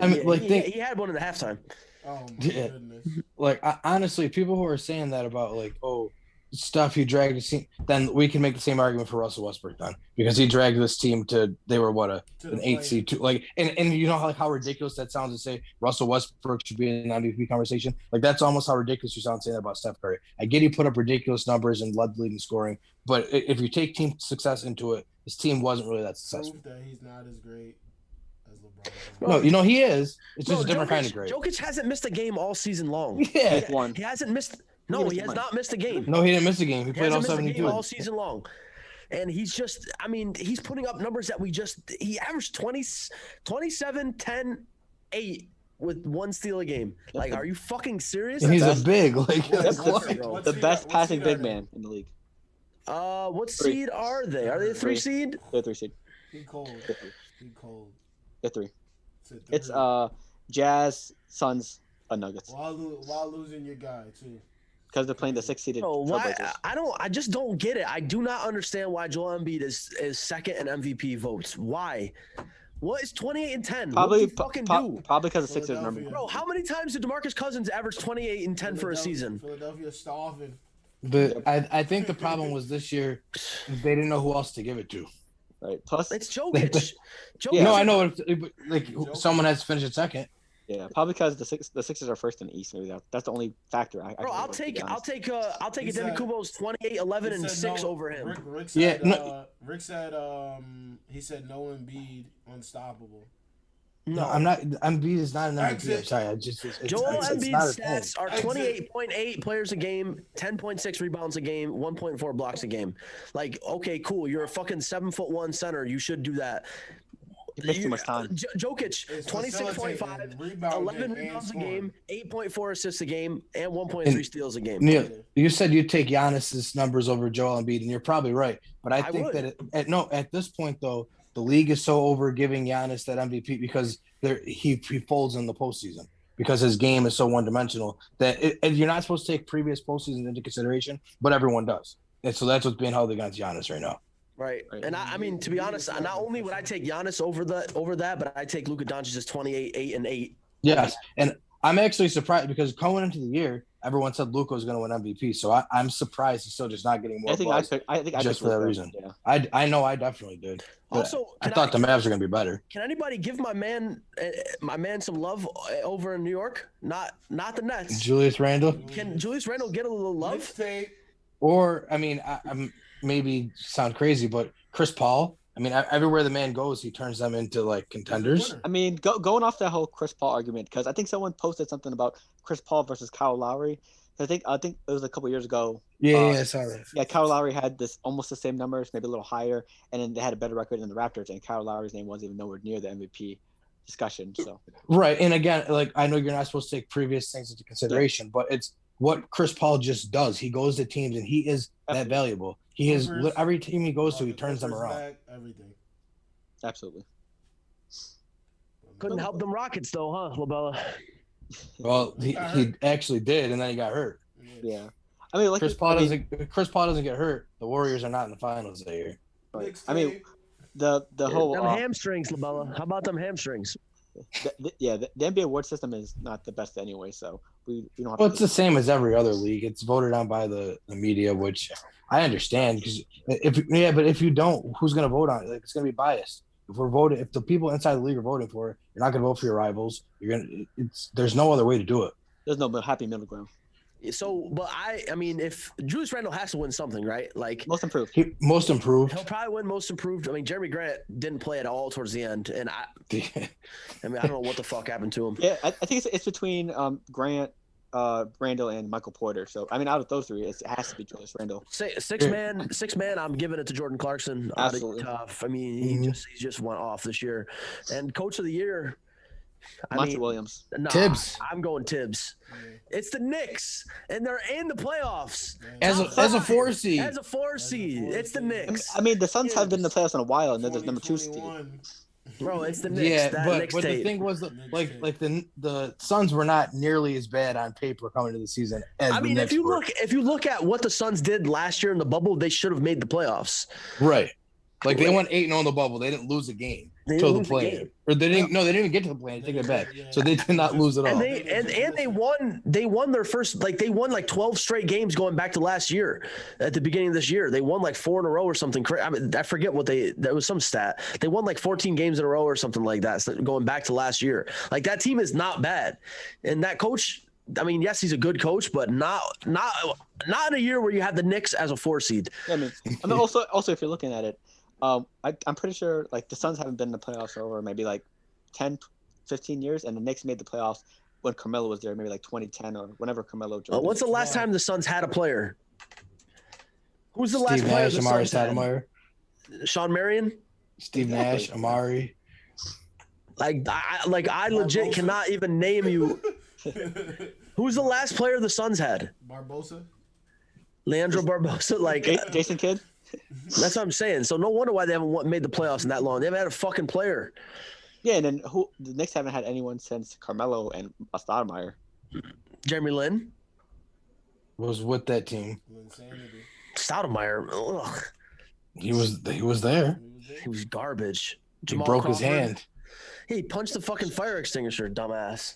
I mean, he had one in the halftime. Oh my goodness! Like honestly, people who are saying that about like, oh, stuff he dragged his team, then we can make the same argument for Russell Westbrook then because he dragged this team to they were an 8 seed too. Like and you know how ridiculous that sounds to say Russell Westbrook should be in an MVP conversation. Like that's almost how ridiculous you sound saying that about Steph Curry. I get he put up ridiculous numbers and led the league in scoring, but if you take team success into it, his team wasn't really that successful. Proof that he's not as great as LeBron. No, you know he is. It's just a different kind of great. Jokic hasn't missed a game all season long. Yeah, he hasn't missed. No, he has not missed a game. No, he didn't miss a game. He played all 72 all season long. And he's just, I mean, he's putting up numbers that he averaged 27, 10, 8 with 1 steal a game. Like, are you fucking serious? And he's a big, like, the best passing big man in the league. What seed are they? Are they a 3 seed? They're 3 seed. He cold. They're 3. It's Jazz, Suns, Nuggets. While losing your guy too. Because they're playing the 6-seeded Trailblazers. I just don't get it. I do not understand why Joel Embiid is second in MVP votes. Why? What is 28 and 10? Probably do? Probably because the Sixers number. Bro, how many times did DeMarcus Cousins average 28 and 10 for a season? Philadelphia starving. But I think the problem was this year they didn't know who else to give it to. Right. Plus it's Jokic. No, I know. Like someone has to finish it second. Yeah, probably because the Sixers are first in the East. Maybe that's the only factor. I'll take Antetokounmpo's 28, 11, and 6 over him. Rick said, Rick said he said no Embiid unstoppable. No, I'm not. Embiid is not an MVP. I'm sorry. Joel Embiid's stats are 28.8 players a game, 10.6 rebounds a game, 1.4 blocks a game. Like, okay, cool. You're a fucking 7'1" center. You should do that. He makes too much time. Jokic, 26.5, 11 rebounds a game, 8.4 assists a game, and 1.3 steals a game. Neil, you said you'd take Giannis's numbers over Joel Embiid, and you're probably right. But I think that at this point, though, the league is so over giving Giannis that MVP because he folds in the postseason because his game is so one-dimensional that you're not supposed to take previous postseasons into consideration, but everyone does. And so that's what's being held against Giannis right now. Right. And I mean, to be honest, not only would I take Giannis over that, but I take Luka Doncic's 28, 8, and 8. Yes. And I'm actually surprised because going into the year, everyone said Luka was going to win MVP. So I'm surprised he's still just not getting more. I think just for that reason. Yeah. I know I definitely did. Also, I thought the Mavs were going to be better. Can anybody give my man some love over in New York? Not the Nets. Julius Randle. Can Julius Randle get a little love? Or I mean, I'm maybe sound crazy, but Chris Paul, I mean, everywhere the man goes, he turns them into like contenders. I mean, going off that whole Chris Paul argument, because I think someone posted something about Chris Paul versus Kyle Lowry. I think it was a couple years ago. Yeah, sorry. Yeah, Kyle Lowry had almost the same numbers, maybe a little higher, and then they had a better record than the Raptors, and Kyle Lowry's name wasn't even nowhere near the MVP discussion. So Right, and again, like I know you're not supposed to take previous things into consideration, but it's what Chris Paul just does. He goes to teams, and he is that valuable. He is every team he goes to, he turns them around. Everything. Absolutely. Couldn't help them Rockets though, huh, LaBella? Well, he actually did, and then he got hurt. Yeah. I mean, like Chris Paul doesn't get hurt. The Warriors are not in the finals that year. Right. I mean, the whole them hamstrings, LaBella. How about them hamstrings? The NBA award system is not the best anyway, so we don't have. Well, it's the same as every other league. It's voted on by the media, which I understand because but if you don't, who's going to vote on it? Like, it's going to be biased. If the people inside the league are voting for it, you're not going to vote for your rivals. There's no other way to do it. There's no happy middle ground. So, but I mean, if Julius Randle has to win something, right? Like most improved. Most improved. He'll probably win most improved. I mean, Jeremy Grant didn't play at all towards the end, and I mean, I don't know what the fuck happened to him. Yeah, I think it's between Grant, Randle, and Michael Porter. So I mean, out of those three, it has to be Julius Randle. Six man. I'm giving it to Jordan Clarkson. Absolutely tough. I mean, he just went off this year, and Coach of the Year. Monty Williams. Nah, Tibbs. I'm going Tibbs. It's the Knicks, and they're in the playoffs. As a 4 seed. As a 4 seed. It's the Knicks. I mean, the Suns have been in the playoffs in a while, and they're the number 2 seed. Bro, it's the Knicks. Yeah, but the thing was, the Suns were not nearly as bad on paper coming to the season as the Knicks were. if you look at what the Suns did last year in the bubble, they should have made the playoffs. Right. Like they went 8-0 in the bubble. They didn't lose a game until the play-in. Or they didn't even get to the play-in. Take it back. So they did not lose at all. And they won their first, like they won like 12 straight games going back to last year. At the beginning of this year, they won like 4 in a row or something. I mean, I forget that was some stat. They won like 14 games in a row or something like that. So going back to last year, like that team is not bad. And that coach, I mean, yes, he's a good coach, but not in a year where you have the Knicks as a 4 seed. Yeah, I mean, also if you're looking at it, I'm pretty sure like the Suns haven't been in the playoffs for over maybe like 10, 15 years, and the Knicks made the playoffs when Carmelo was there, maybe like 2010 or whenever Carmelo joined. When's the last time the Suns had a player? Who's the last Steve player Nash, the Amari Suns had? Stoudemire. Sean Marion? Steve Nash, Amari. I legit cannot even name you. Who's the last player the Suns had? Barbosa. Leandro Barbosa, like Jason Kidd. That's what I'm saying. So no wonder why they haven't made the playoffs in that long. They haven't had a fucking player. Yeah, and then the Knicks haven't had anyone since Carmelo and Stoudemire. Jeremy Lin Was with that team. Stoudemire. Ugh. He was there. He was garbage. He Jamal broke his Crawford. hand. He punched the fucking fire extinguisher, dumbass.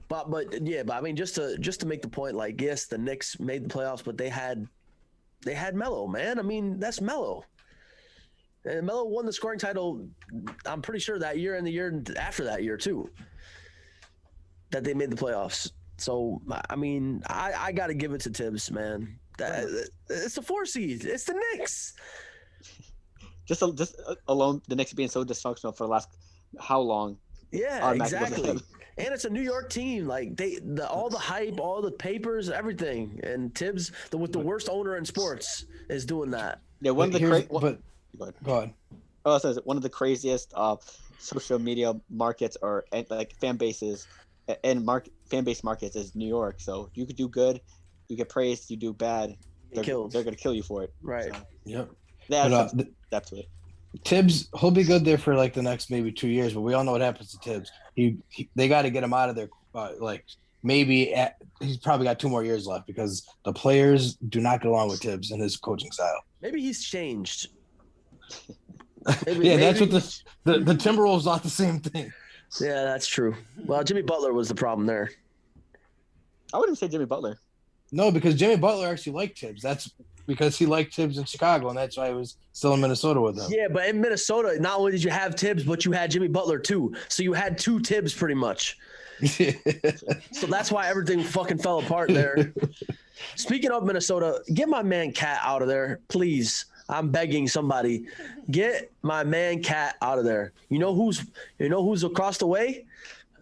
But I mean, just to make the point, like, yes, the Knicks made the playoffs, but they had Melo, man. I mean, that's Melo. And Melo won the scoring title, I'm pretty sure, that year and the year after that year, too, that they made the playoffs. So, I mean, I got to give it to Tibbs, man. It's the 4 seed. It's the Knicks. Just alone, the Knicks being so dysfunctional for the last how long? Yeah, exactly. And it's a New York team. Like all the hype, all the papers, everything. And Tibbs, with the worst owner in sports, is doing that. Yeah, Go ahead. Oh, it says one of the craziest social media markets or like fan bases and fan base markets is New York. So you could do good, you get praised. You do bad, they're going to kill you for it. Right. So, Yep. That's it. Tibbs, he'll be good there for like the next maybe 2 years, but we all know what happens to Tibbs. They got to get him out of there. He's probably got 2 more years left because the players do not get along with Tibbs and his coaching style. Maybe he's changed. That's what the Timberwolves not the same thing. Yeah, that's true. Well, Jimmy Butler was the problem there. I wouldn't say Jimmy Butler. No, because Jimmy Butler actually liked Tibbs. That's because he liked Tibbs in Chicago, and that's why he was still in Minnesota with them. Yeah, but in Minnesota, not only did you have Tibbs, but you had Jimmy Butler too. So you had 2 Tibbs pretty much. So that's why everything fucking fell apart there. Speaking of Minnesota, get my man Cat out of there, please. I'm begging somebody, get my man Cat out of there. You know who's across the way?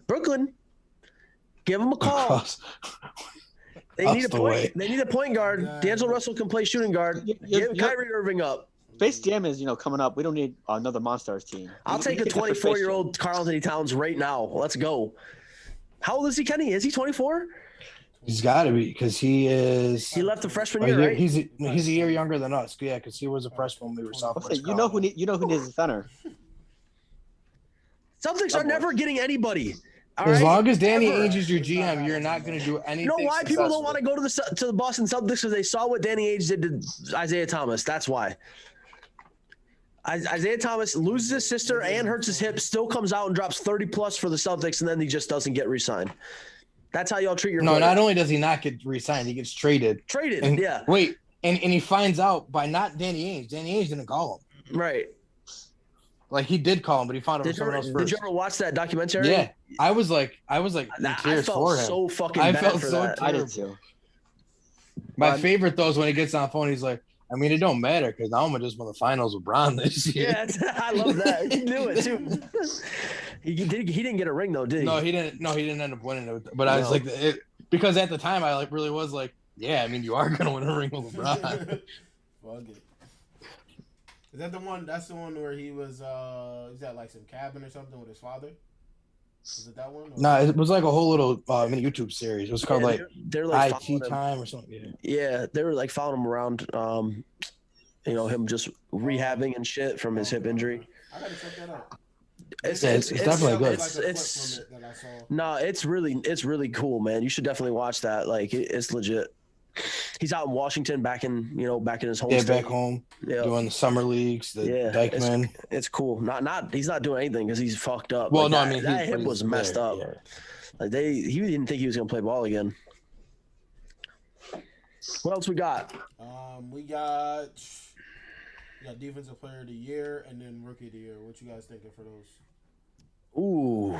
Brooklyn. Give him a call. They need a point. They need a point guard. D'Angelo Russell can play shooting guard. Give Kyrie Irving up. Space Jam is coming up. We don't need another Monsters team. I'll take a 24-year-old Karl Anthony Towns right now. Let's go. How old is he, Kenny? Is he 24? He's got to be because he is. He left the freshman year, right? He's a year younger than us. Yeah, because he was a freshman when we were sophomores. You know who needs a center. Celtics are never getting anybody. As long as Danny Ainge is your GM, you're not going to do anything. You know why people don't want to go to the Boston Celtics? Because they saw what Danny Ainge did to Isaiah Thomas. That's why. Isaiah Thomas loses his sister and hurts his hip, still comes out and drops 30+ for the Celtics, and then he just doesn't get re-signed. That's how y'all treat your No, not only does he not get re-signed, he gets traded. Yeah. Wait, and he finds out by not Danny Ainge. Danny Ainge didn't call him. Right. Like he did call him, but he found out from someone else first. Did you ever watch that documentary? Yeah. I was like in tears for him. So fucking I bad felt for so that. I did too. My favorite though is when he gets on the phone, he's like, I mean, it don't matter because now I'm just won the finals with Bron this year. Yeah, I love that. He knew it too. He didn't get a ring though, did he? No, he didn't. No, he didn't end up winning it. But I was like, because at the time I really was like, yeah, I mean, you are gonna win a ring with LeBron. Fuck it. Is that the one? That's the one where he was. He's at like some cabin or something with his father. Is it that one? Or? No, it was like a whole little mini YouTube series. It was called they're like IT Time or something. Yeah, they were like following him around. Him just rehabbing and shit from his hip injury. I gotta check that out. It's definitely good. It's really cool, man. You should definitely watch that. Like it's legit. He's out in Washington, back in his home. Yeah, state. back home, doing the summer leagues, the Dykeman. It's cool. He's not doing anything because he's fucked up. Well, like, that hip was messed up. Yeah. Like he didn't think he was gonna play ball again. What else we got? We got defensive player of the year and then rookie of the year. What you guys thinking for those? Ooh.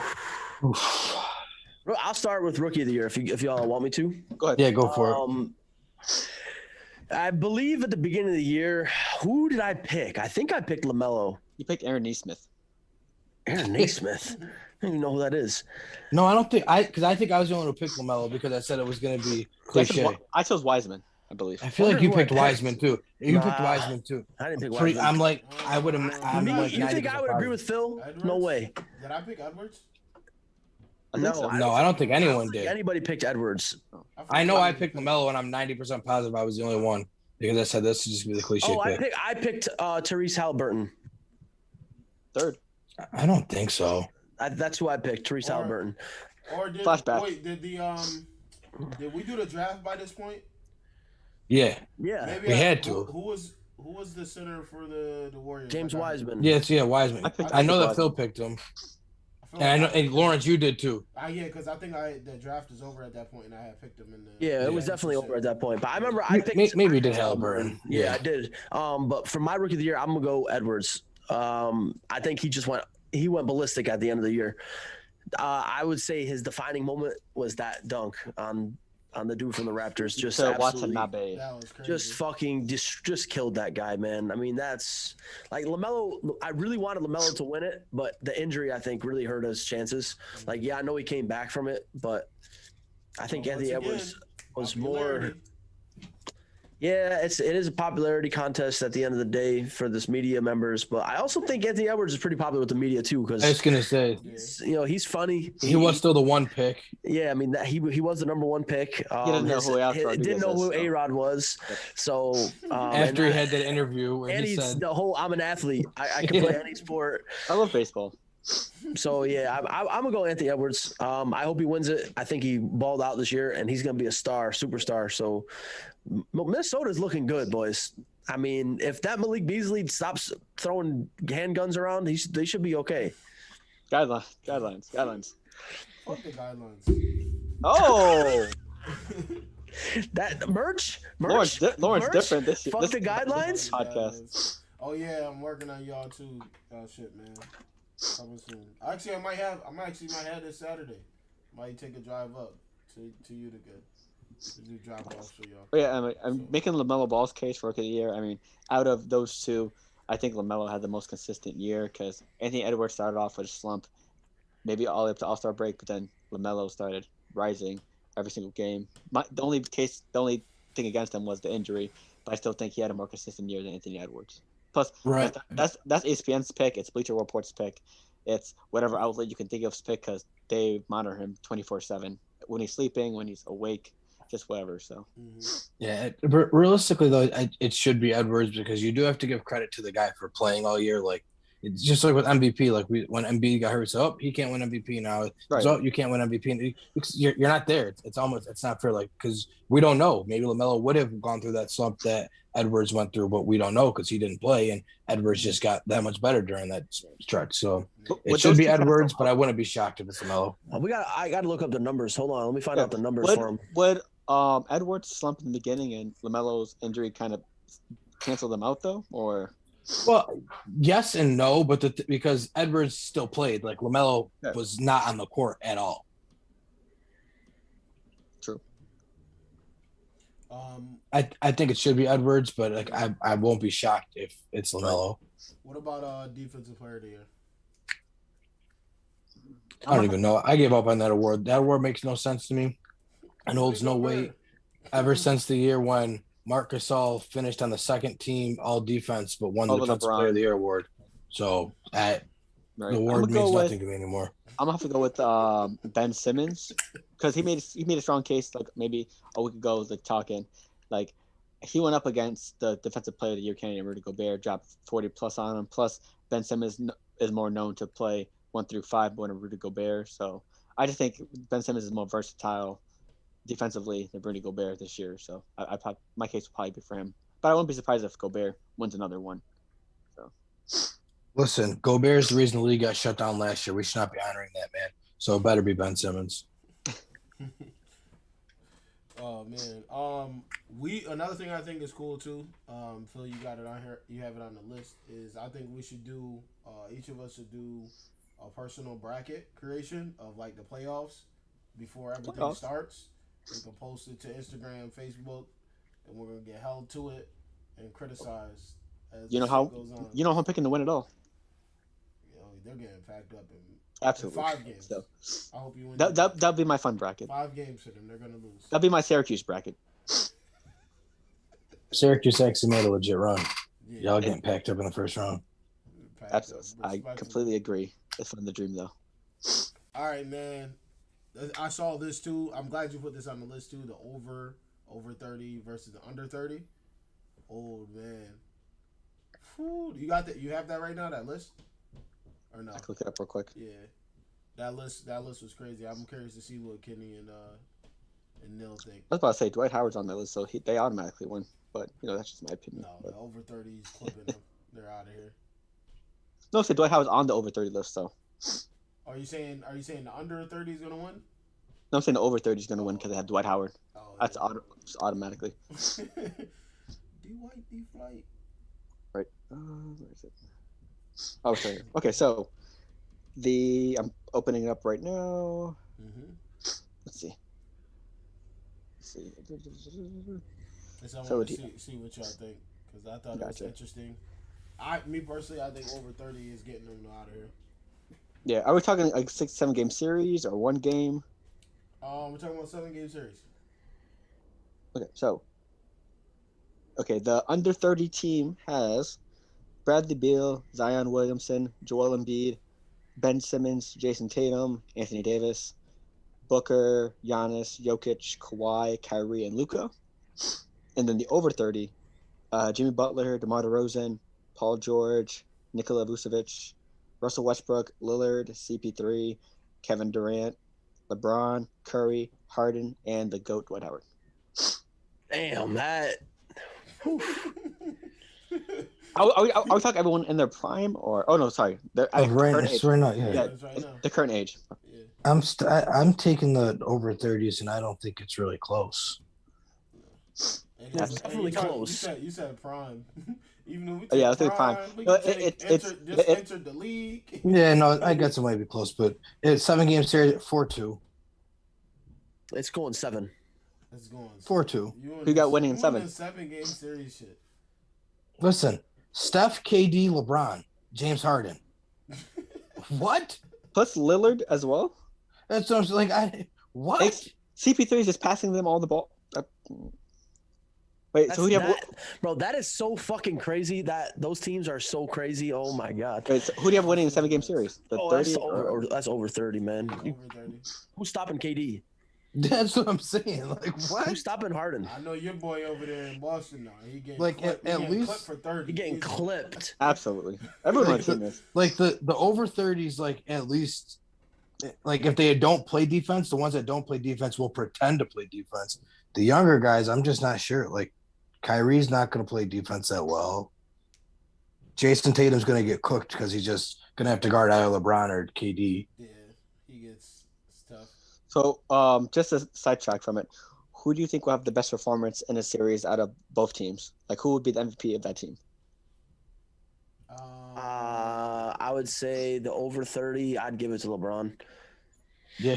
I'll start with rookie of the year if y'all want me to. Go ahead. Yeah, go for it. I believe at the beginning of the year, who did I pick? I think I picked LaMelo. You picked Aaron Nesmith. Aaron Nesmith? I don't even know who that is. No, I don't think because I think I was the only one who picked LaMelo because I said it was going to be cliche. I chose Wiseman, I believe. I feel like you picked Wiseman too. You picked Wiseman too. I didn't pick Wiseman. I'm like, I would have. You think I would agree with Phil? Edwards? No way. Did I pick Edwards? I don't think anyone did. Anybody picked Edwards. I know I picked LaMelo, and I'm 90% positive I was the only one because I said this is just gonna be the cliche pick. I picked Tyrese Halliburton. Third. I don't think so. That's who I picked, Tyrese Halliburton. Or did flashback? Wait, did we do the draft by this point? Yeah. Yeah. Maybe we had to. Who was the center for the Warriors? James Wiseman. Yeah, Wiseman. I know that Phil picked him. And I know, and Lawrence, you did too. Yeah, because I think the draft is over at that point, and I had picked him in the. Yeah, it was definitely over at that point. But I remember I picked. Maybe you did Halliburton. Yeah, I did. But for my rookie of the year, I'm gonna go Edwards. I think he went ballistic at the end of the year. I would say his defining moment was that dunk on the dude from the Raptors. Just absolutely, that was crazy. just fucking just killed that guy, man. I mean, that's like LaMelo. I really wanted LaMelo to win it, but the injury I think really hurt his chances. Like, yeah, I know he came back from it, but I think Anthony Edwards was more. Yeah, it is a popularity contest at the end of the day for this media members, but I also think Anthony Edwards is pretty popular with the media too because I was gonna say, he's funny. He was still the one pick. Yeah, I mean he was the number one pick. He didn't know who A-Rod was. So after he had that interview where and he said, the whole I'm an athlete. I can play any sport. I love baseball. So yeah, I'm gonna go Anthony Edwards. I hope he wins it. I think he balled out this year, and he's gonna be a superstar. So Minnesota's looking good, boys. I mean, if that Malik Beasley stops throwing handguns around, they should be okay. Guidelines. Fuck the guidelines. Oh. That merch. Lawrence different this year. Fuck the guidelines. Podcast. Oh yeah, I'm working on y'all too. Shit, man. Coming soon. Actually, I might have this Saturday. Might take a drive up to Utica. Do drop offs for y'all. But yeah, I'm making LaMelo Ball's case for Rookie of the Year. I mean, out of those two, I think LaMelo had the most consistent year because Anthony Edwards started off with a slump, maybe all the way up to All-Star break, but then LaMelo started rising every single game. The only thing against him was the injury, but I still think he had a more consistent year than Anthony Edwards. Plus, Right. that's ESPN's pick. It's Bleacher Report's pick. It's whatever outlet you can think of's pick because they monitor him 24/7 when he's sleeping, when he's awake, just whatever. So Yeah, realistically though, it should be Edwards because you do have to give credit to the guy for playing all year. Like it's just like with MVP. Like when Embiid got hurt, so he can't win MVP now. Right. So you can't win MVP. You're not there. It's not fair. Like because we don't know. Maybe LaMelo would have gone through that slump that Edwards went through, but we don't know because he didn't play, and Edwards just got that much better during that stretch. So it should be Edwards, but I wouldn't be shocked if it's LaMelo. I got to look up the numbers. Hold on, let me find out the numbers for him. Would Edwards slump in the beginning and LaMelo's injury kind of canceled them out though, or? Well, yes and no, but because Edwards still played, like LaMelo was not on the court at all. True. I think it should be Edwards, but like I won't be shocked if it's LaMelo. What about defensive player of the year? I don't even know. I gave up on that award. That award makes no sense to me and holds no weight ever since the year when Marc Gasol finished on the second team all defense, but won the Defensive Player of the Year award. So the award means nothing to me anymore. I'm gonna have to go with Ben Simmons because he made a strong case like maybe a week ago, like talking, like he went up against the Defensive Player of the Year candidate Rudy Gobert, dropped 40 plus on him. Plus Ben Simmons is more known to play 1 through 5 more than Rudy Gobert. So I just think Ben Simmons is more versatile defensively than Rudy Gobert this year. So my case would probably be for him. But I wouldn't be surprised if Gobert wins another one. So. Listen, Gobert is the reason the league got shut down last year. We should not be honoring that man. So it better be Ben Simmons. Oh man. Another thing I think is cool too. Phil, you got it on here. You have it on the list. Is I think we should do. Each of us should do a personal bracket creation of like the playoffs before everything starts. We can post it to Instagram, Facebook, and we're gonna get held to it and criticized. As goes on. You know how I'm picking to win it all. They're getting packed up in absolutely 5 games. So, I hope you win. That'd be my fun bracket. 5 games for them. They're gonna lose. That'd be my Syracuse bracket. Syracuse actually made a legit run. Y'all getting packed up in the first round. Absolutely. I completely agree. It's fun the dream though. All right, man. I saw this too. I'm glad you put this on the list too. The over 30 versus the under 30. Oh man. Whew, you got that? You have that right now? That list? Or no? I can look it up real quick. Yeah, that list was crazy. I'm curious to see what Kenny and Neil think. I was about to say Dwight Howard's on that list, so they automatically win. But that's just my opinion. No, the over 30s clipping them. They're out of here. No, say Dwight Howard's on the over 30 list, so. Are you saying the under 30 is gonna win? No, I'm saying the over 30 is gonna win because they have Dwight Howard. Oh, that's just automatically. D-White, D-Flight. Right. Where is it? Oh, sorry. Okay, so I'm opening it up right now. Mm-hmm. Let's see. So I want to see what y'all think because I thought it was interesting. Me personally, I think over 30 is getting them out of here. Yeah, are we talking like 6-7 game series or one game? We're talking about 7-game series. Okay, so the under 30 team has Bradley Beal, Zion Williamson, Joel Embiid, Ben Simmons, Jason Tatum, Anthony Davis, Booker, Giannis, Jokic, Kawhi, Kyrie, and Luka. And then the over 30, Jimmy Butler, DeMar DeRozan, Paul George, Nikola Vucevic, Russell Westbrook, Lillard, CP3, Kevin Durant, LeBron, Curry, Harden, and the GOAT, Dwight Howard. Damn, that. Are we talking everyone in their prime or? Oh no, sorry. Right now, yeah. The current age. Yeah. I'm taking the over 30s, and I don't think it's really close. That's definitely close. You said prime. Even though we I think prime. Entered the league. Yeah, no, I guess it might be close, but it's 7-game series at 4-2. It's going 7. Let's go on. 4-2. Who got winning in 7? 7-game series shit. Listen, Steph, KD, LeBron, James Harden. What? Plus Lillard as well. That's what I'm like. What? CP3 is just passing them all the ball. Wait, so who do you have? Bro, that is so fucking crazy. That those teams are so crazy. Oh my god. Wait, so who do you have winning the 7-game series? The 30? That's over 30, man. Over 30. Who's stopping KD? That's what I'm saying. Like, what? Who's stopping Harden? I know your boy over there in Boston now. He getting like clipped. at least clipped for 30. He getting clipped. Absolutely. Everyone on the team is. Like the over 30s, like at least, like if they don't play defense, the ones that don't play defense will pretend to play defense. The younger guys, I'm just not sure. Like Kyrie's not going to play defense that well. Jason Tatum's going to get cooked because he's just going to have to guard either LeBron or KD. Yeah, he gets tough. So, just a sidetrack from it, who do you think will have the best performance in a series out of both teams? Like, who would be the MVP of that team? I would say the over 30. I'd give it to LeBron. Yeah,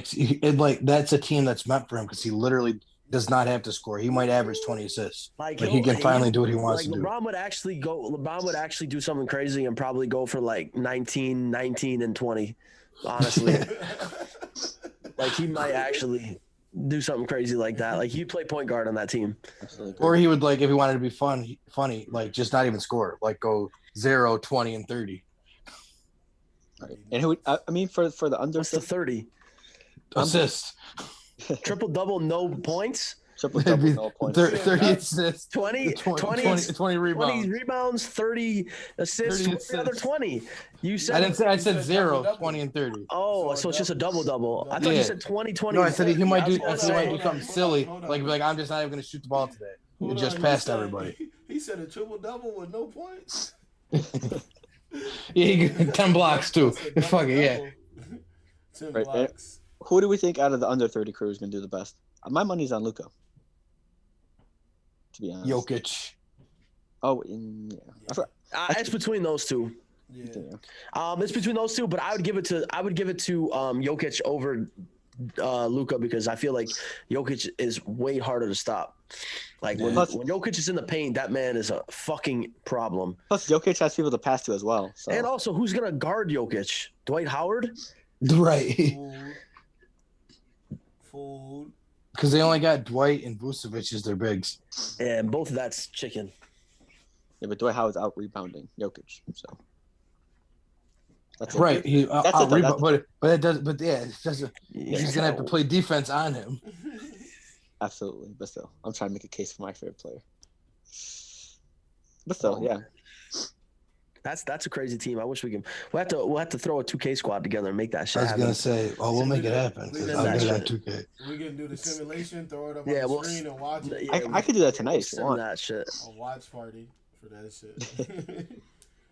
that's a team that's meant for him because he literally does not have to score. He might average 20 assists. Like he can finally do what he wants to do. LeBron would actually do something crazy and probably go for like 19, and 20. Honestly, like he might actually do something crazy like that. Like he'd play point guard on that team. Absolutely. Or he would, like, if he wanted to be funny, like just not even score, like go 0, 20, and 30. Right. And who? I mean, for the under. What's the 30? Assists. Triple double, no points. Triple double, no points. 30 assists. 20 rebounds. 20 rebounds, 30 assists. 30 What's the other 20? You said I didn't say. I said said 0, double-double. 20, and 30. Oh, so it's just a double. I thought you said 20. No, I said he might do. I That's said he what might I'm do saying. something silly, Hold on. like I'm just not even going to shoot the ball today. Hold It just on, passed he said- everybody. He said a triple-double with no points. Yeah, he got 10 blocks too. That's a Fuck it, yeah. double-double. 10 Right, blocks. Who do we think out of the under 30 crew is going to do the best? My money's on Luka. To be honest. Jokic. Oh, yeah. I forgot. It's between those two. Yeah. It's between those two, but I would give it to Jokic over Luka because I feel like Jokic is way harder to stop. Like when Jokic is in the paint, that man is a fucking problem. Plus, Jokic has people to pass to as well. So. And also, who's gonna guard Jokic? Dwight Howard? Right. Food. Because they only got Dwight and Vucevic as their bigs. And both of that's chicken. Yeah, but Dwight Howard's out rebounding Jokic. So. That's it. Right. He That's it, though. but it does. But yeah, it doesn't. He's gonna have to play defense on him. Absolutely, but still, I'm trying to make a case for my favorite player. But still, yeah. That's a crazy team. I wish we'll have to throw a 2K squad together and make that shit I was happen. gonna say, we'll make it happen. We did I'll that get it on shit. 2K. We can do the simulation, throw it up Yeah, on the we'll screen and watch it. Yeah, I could do that tonight if you send want. that shit. A watch party for that shit.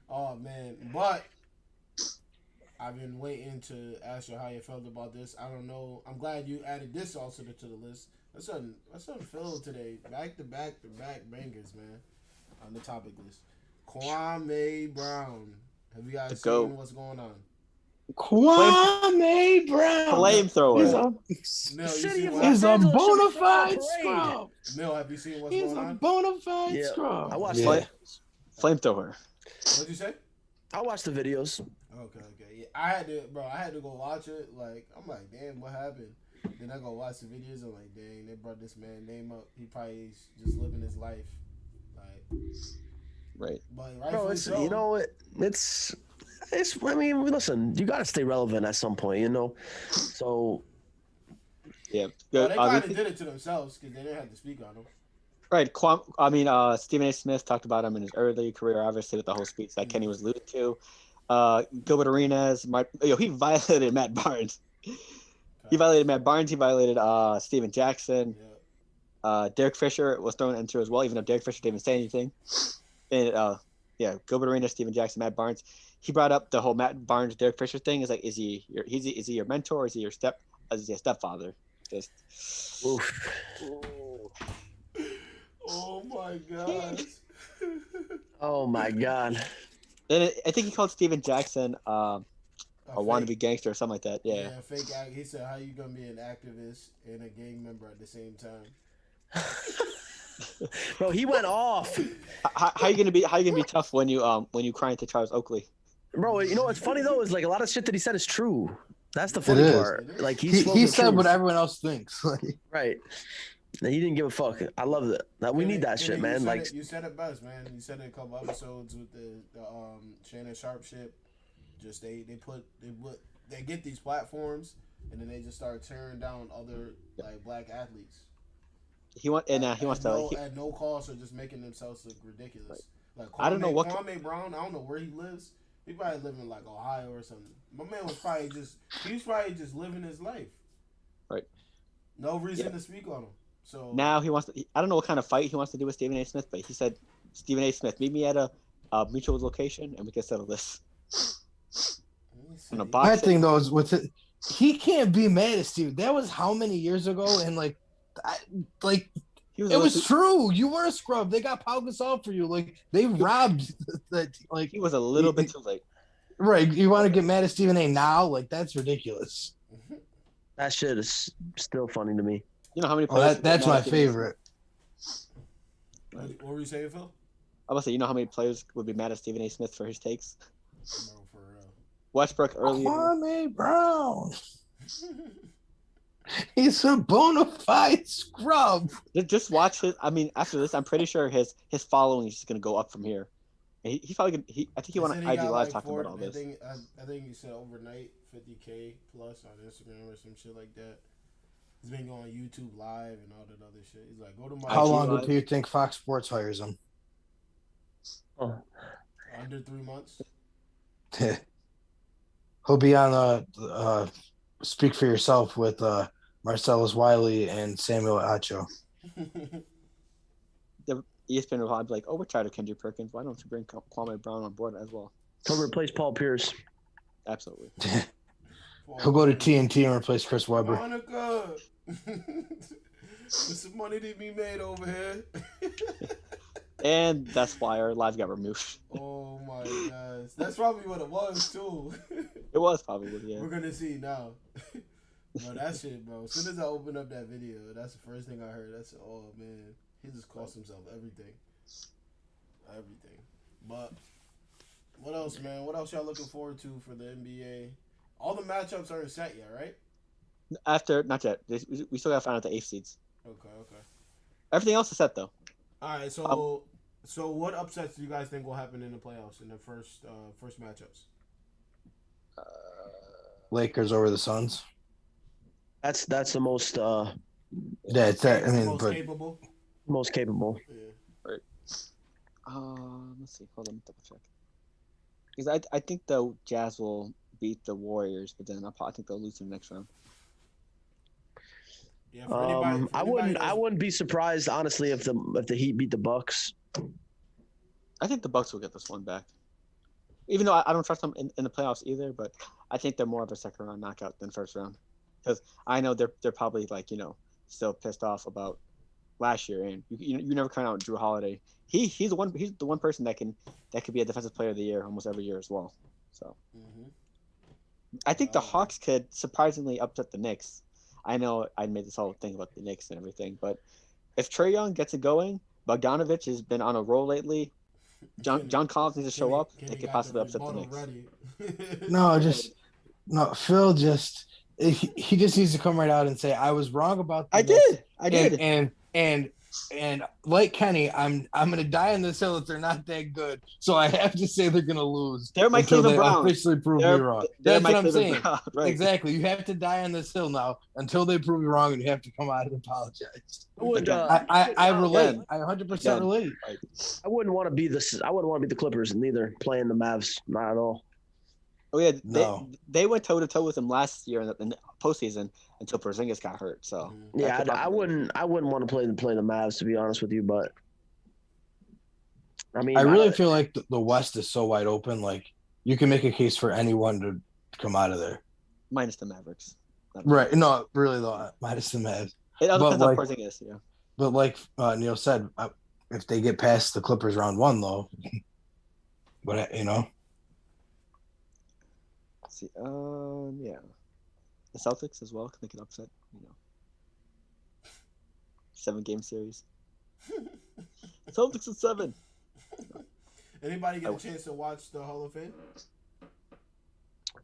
Oh man, but I've been waiting to ask you how you felt about this. I don't know. I'm glad you added this also to the list. That's something Phil today. Back to back bangers, man. On the topic list, Kwame Brown. Have you guys seen what's going on? Kwame Brown. Flamethrower. He's a bona fide scrub. Mill, have you seen what's He's going a on? bona fide scrub. I watched Yeah. Flamethrower. What'd you say? I watched the videos. Okay. Yeah, I had to go watch it. Like, I'm like, damn, what happened? Then I go watch the videos. I'm like, dang, they brought this man name up. He probably is just living his life. Like, Right. but Bro, rightfully so. it's. I mean, listen, you got to stay relevant at some point, So Yeah. Well, they kind of did it to themselves because they didn't have to speak on him. Right. Stephen A. Smith talked about him in his early career, obviously, with the whole speech that Kenny was alluding to. Gilbert Arenas, he violated Matt Barnes. He violated Matt Barnes. He violated Steven Jackson. Yeah. Derek Fisher was thrown into as well, even though Derek Fisher didn't even say anything. And Gilbert Arenas, Steven Jackson, Matt Barnes. He brought up the whole Matt Barnes, Derek Fisher thing. Is like, is he your mentor? Is he your stepfather? Just. oof. Oh my gosh. Oh my god. And I think he called Steven Jackson a wannabe gangster or something like that. Yeah. Fake act. He said, "How you gonna be an activist and a gang member at the same time?" Bro, he went off. How you gonna be tough when you cry into Charles Oakley? Bro, you know what's funny though is like a lot of shit that he said is true. That's the It funny is. part. Like He spoken said truth. what everyone else thinks. Right. And he didn't give a fuck. I love it. We need that shit, man. Like you said it best, man. You said it a couple episodes with the Shannon Sharp shit. Just they get these platforms and then they just start tearing down other like black athletes. He wants to at no cost or just making themselves look ridiculous. Like I don't know what Kwame Brown. I don't know where he lives. He probably live in like Ohio or something. My man was probably just living his life. Right. No reason to speak on him. So now he wants to. I don't know what kind of fight he wants to do with Stephen A. Smith, but he said, "Stephen A. Smith, meet me at a mutual location and we can settle this." My thing though is with it, he can't be mad at Steve. That was how many years ago, and it was true. You were a scrub. They got Pau Gasol for you. Like they robbed that. Like he was a little bit too late. Right. You want to get mad at Stephen A. now? Like that's ridiculous. that shit is still funny to me. You know how many players? That's my favorite. What were you saying, Phil? I was say, you know how many players would be mad at Stephen A. Smith for his takes? No, for real. Westbrook earlier. Kwame Brown. He's a bona fide scrub. Just watch his. I mean, after this, I'm pretty sure his following is just gonna go up from here. He's probably gonna. I think he went on IG Live talking about all this. I think he said overnight 50K plus on Instagram or some shit like that. He's been going YouTube Live and all that other shit. He's like, go to my. How long do you think Fox Sports hires him? Under 3 months. He'll be on Speak for Yourself with Marcellus Wiley and Samuel Acho. The ESPN will probably be like, "Oh, we're tired of Kendrick Perkins. Why don't you bring Kwame Brown on board as well?" He'll replace Paul Pierce. Absolutely. He'll go to TNT and replace Chris Webber. Monica. There's some money to be made over here. And that's why our live got removed. Oh my gosh. That's probably what it was too. It was probably, yeah. We're gonna see now. Bro, that shit, bro. As soon as I opened up that video, that's the first thing I heard. I said, oh man, he just cost himself everything. Everything. But what else, man? What else y'all looking forward to for the NBA? All the matchups aren't set yet, right? Not yet. We still gotta find out the 8 seeds. Okay. Everything else is set though. All right, so what upsets do you guys think will happen in the playoffs in the first matchups? Lakers over the Suns. That's the most That's that. I mean, most capable. most capable. Yeah. Right. Let's see. Hold on, double check. Because I think the Jazz will beat the Warriors, but then I think they'll lose in the next round. Yeah, I wouldn't be surprised honestly if the Heat beat the Bucks. I think the Bucks will get this one back. Even though I don't trust them in the playoffs either, but I think they're more of a second round knockout than first round. Because I know they're probably like, still pissed off about last year, and you never count out Drew Holiday. He's the one person that could be a defensive player of the year almost every year as well. So I think the Hawks could surprisingly upset the Knicks. I know I made this whole thing about the Knicks and everything, but if Trae Young gets it going, Bogdanovich has been on a roll lately. John Collins needs to show up. They could possibly upset the Knicks. Phil he just needs to come right out and say I was wrong about I did. And like Kenny, I'm gonna die on this hill that they're not that good. So I have to say they're gonna lose. They're my until Cleveland they Browns. officially prove me wrong. That's what I'm saying. Right. Exactly. You have to die on this hill now until they prove you wrong, and you have to come out and apologize. I relate. I 100% relate. Right. I wouldn't want to be the Clippers neither. Playing the Mavs, not at all. Oh yeah, they went toe to toe with them last year in the postseason until Porzingis got hurt. So yeah, I wouldn't want to play the Mavs, to be honest with you. But I mean, I really feel like the West is so wide open. Like you can make a case for anyone to come out of there, minus the Mavericks. Right? No, really though, minus the Mavs. It all depends on Porzingis. Yeah. But like Neil said, if they get past the Clippers round one, though, but See, yeah, the Celtics as well can make an upset. 7-game series. Celtics in 7. Anybody get a chance to watch the Hall of Fame?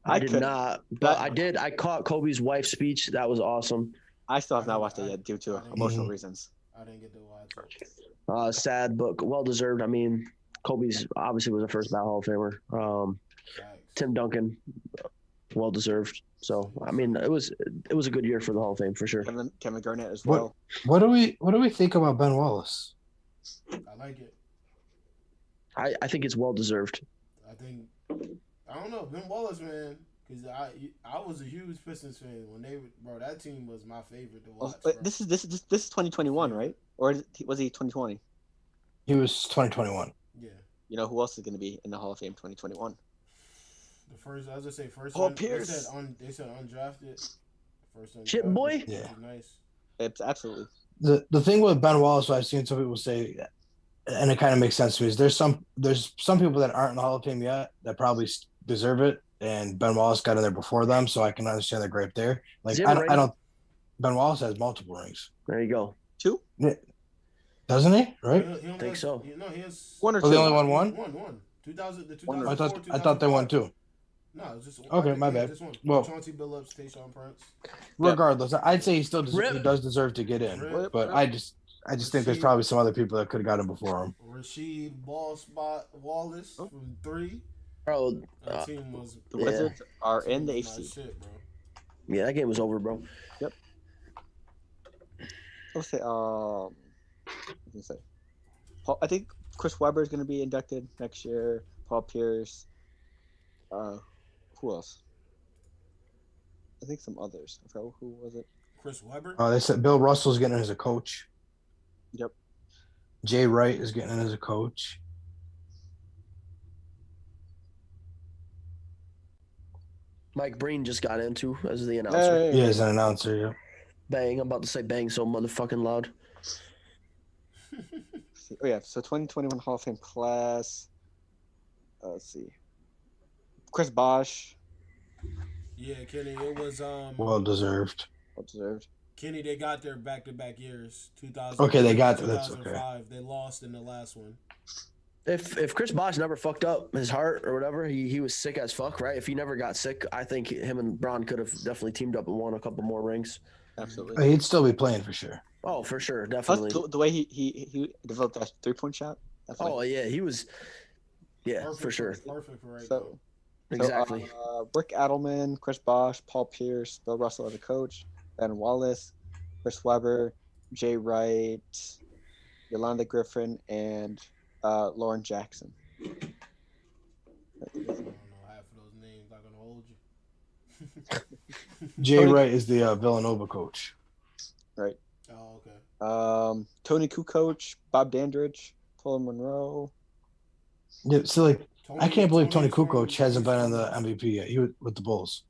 I did couldn't. not, but I did. I caught Kobe's wife's speech. That was awesome. I still have not watched it yet due to emotional reasons. I didn't get to watch it. Sad, but well deserved. I mean, Kobe's obviously was a first ballot Hall of Famer. Tim Duncan, well deserved. So I mean, it was a good year for the Hall of Fame for sure. Kevin Garnett as well. What do we think about Ben Wallace? I like it. I think it's well deserved. I don't know, Ben Wallace, man, because I was a huge Pistons fan when that team was my favorite to watch. But this is 2021, right? Or was he 2020? He was 2021. Yeah. You know who else is going to be in the Hall of Fame 2021? The first, I was gonna say first. Paul Pierce. They said undrafted. First undrafted. Chip boy. Yeah. Nice. It's absolutely. The thing with Ben Wallace, what I've seen some people say, and it kind of makes sense to me, is there's some people that aren't in the Hall of Fame yet that probably deserve it, and Ben Wallace got in there before them, so I can understand the gripe there. Like I don't. Ben Wallace has multiple rings. There you go. 2? Yeah. Doesn't he? Right? He think so. He has 1 or 2. They only won one. One. 2004. I thought they won 2. No, it was just okay. My bad. Well, Chauncey Billups, Tayshaun Prince. Regardless, I'd say he does deserve to get in, but I just think there's probably some other people that could have got him before him. Rasheed Ball Spot Wallace from 3. Bro, that team was. The Wizards are in the AC. Shit, bro. Yeah, that game was over, bro. Yep. I'll say, I think Chris Webber is going to be inducted next year. Paul Pierce. Who else? I think some others. I forgot who was it. Chris Webber. They said Bill Russell's getting in as a coach. Yep. Jay Wright is getting in as a coach. Mike Breen just got into as the announcer. Yeah, as an announcer. Yeah. Bang! I'm about to say bang so motherfucking loud. Oh yeah, so 2021 Hall of Fame class. Let's see. Chris Bosh. Yeah, Kenny, it was well deserved. Well deserved. Kenny, they got their back-to-back years. 2000. Okay, they got that's okay. They lost in the last one. If Chris Bosh never fucked up his heart or whatever, he was sick as fuck, right? If he never got sick, I think him and Bron could have definitely teamed up and won a couple more rings. Absolutely. He'd still be playing for sure. Oh, for sure, definitely. Plus, the way he developed that 3-point shot. Oh yeah, he was. Yeah, perfect, for sure. Perfect for right now. Exactly. Rick Adelman, Chris Bosh, Paul Pierce, Bill Russell as a coach, Ben Wallace, Chris Webber, Jay Wright, Yolanda Griffin, and Lauren Jackson. I don't know half of those names. Not gonna hold you. Jay Wright is the Villanova coach. Right. Oh, okay. Tony Kukoc, Bob Dandridge, Paul Monroe. Yeah, so like I can't believe Tony Kukoc hasn't been in the MVP yet. He was with the Bulls.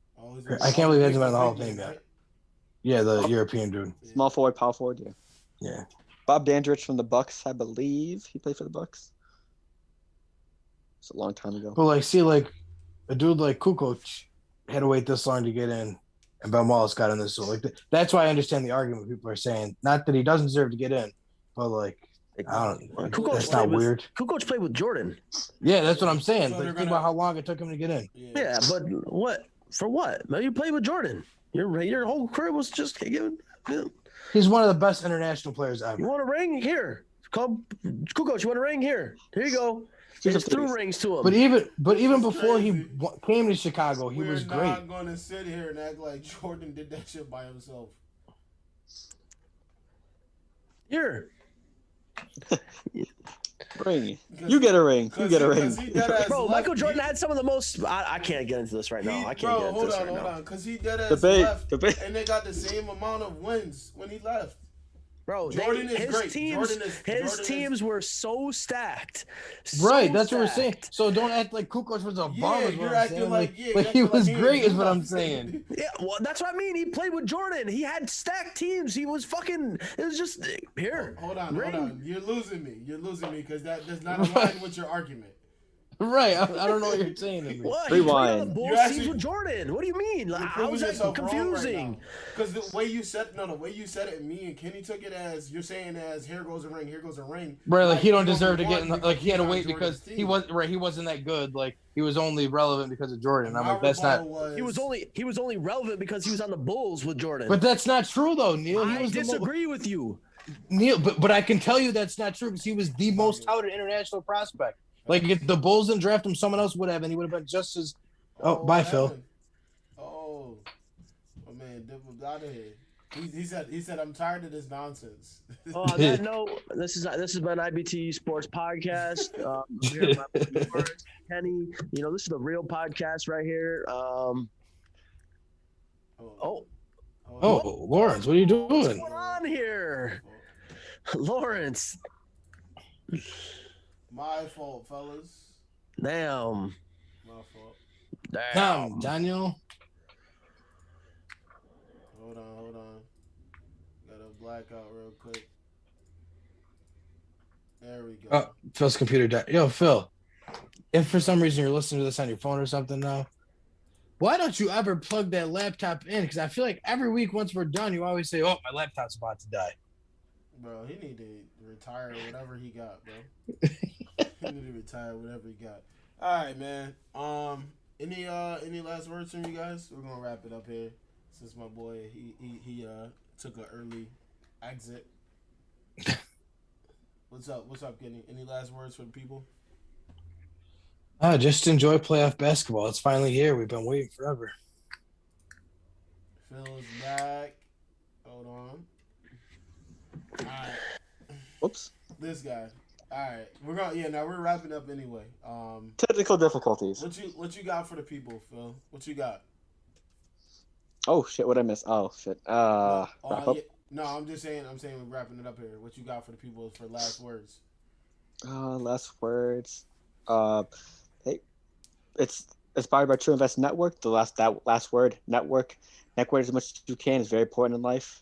I can't believe he hasn't been in the Hall of Fame yet. Yeah, the European dude. Small forward, power forward, yeah. Yeah. Bob Dandridge from the Bucks, I believe he played for the Bucks. It's a long time ago. But a dude like Kukoc had to wait this long to get in, and Ben Wallace got in this. So that's why I understand the argument people are saying. Not that he doesn't deserve to get in, but I don't know. That's not weird. Kukoc played with Jordan. Yeah, that's what I'm saying. So think about how long it took him to get in. Yeah, but what? For what? Maybe you played with Jordan. Your whole career was just given. He's one of the best international players ever. You want a ring? Here. Call Kukoc. You want a ring? Here you go. He just threw rings to him. But even before he came to Chicago, he was great. We're not going to sit here and act like Jordan did that shit by himself. Here. Ring. You get a ring. You get a ring. Bro, Michael Jordan had some of the most. I can't get into this right now. I can't get into this right now. Hold on. Because he dead ass left, and they got the same amount of wins when he left. Bro, Jordan is great. His teams were so stacked. Right, that's what we're saying. So don't act like Kukoc was a bum. Yeah, you're acting like he was great, is what I'm saying. Yeah, well, that's what I mean. He played with Jordan. He had stacked teams. He was fucking. It was just here. Hold on. You're losing me. You're losing me because that does not align with your argument. Right. I don't know what you're saying to me. What? Rewind. He played on the Bulls You actually- teams with Jordan. What do you mean? Like, You're how proving is that yourself wrong confusing? right Because the way you said it, me and Kenny took it as you're saying as here goes a ring, here goes a ring. Right, like he don't only deserve to won get in. because Like he had to he's on wait because Jordan's he team. he wasn't that good. Like he was only relevant because of Jordan. I'm My like, that's not. rebuttal He was only relevant because he was on the Bulls with Jordan. But that's not true though, Neil. He I was disagree with you. Neil, but I can tell you that's not true because he was the most touted international prospect. Like if the Bulls didn't draft him, someone else would have, and he would have been just as. Oh, bye, Phil. Heaven. Oh man, Dip out of here. He said I'm tired of this nonsense. On that note, this has been IBTE Sports Podcast. I'm here with my buddy Kenny. You know, this is the real podcast right here. Lawrence, what are you doing? What's going on here? Lawrence. My fault, fellas. Damn. My fault. Damn, Daniel. Hold on. Got a blackout real quick. There we go. Oh, Phil's computer died. Yo, Phil, if for some reason you're listening to this on your phone or something now, why don't you ever plug that laptop in? Because I feel like every week once we're done, you always say, oh, my laptop's about to die. Bro, he need to retire whatever he got, bro. He need to retire whatever he got. All right, man. Any last words from you guys? We're gonna wrap it up here since my boy he took an early exit. What's up, Kenny? Any last words for the people? Just enjoy playoff basketball. It's finally here. We've been waiting forever. Phil's back. Hold on. All right. Whoops. This guy. All right. We're wrapping up anyway. Technical difficulties. What you got for the people, Phil? What you got? Oh shit! What I miss? Oh shit. Wrap up. Yeah. No, I'm just saying. We're wrapping it up here. What you got for the people for last words? Last words. Hey, it's inspired by True Invest Network. The last word, network. Network as much as you can is very important in life.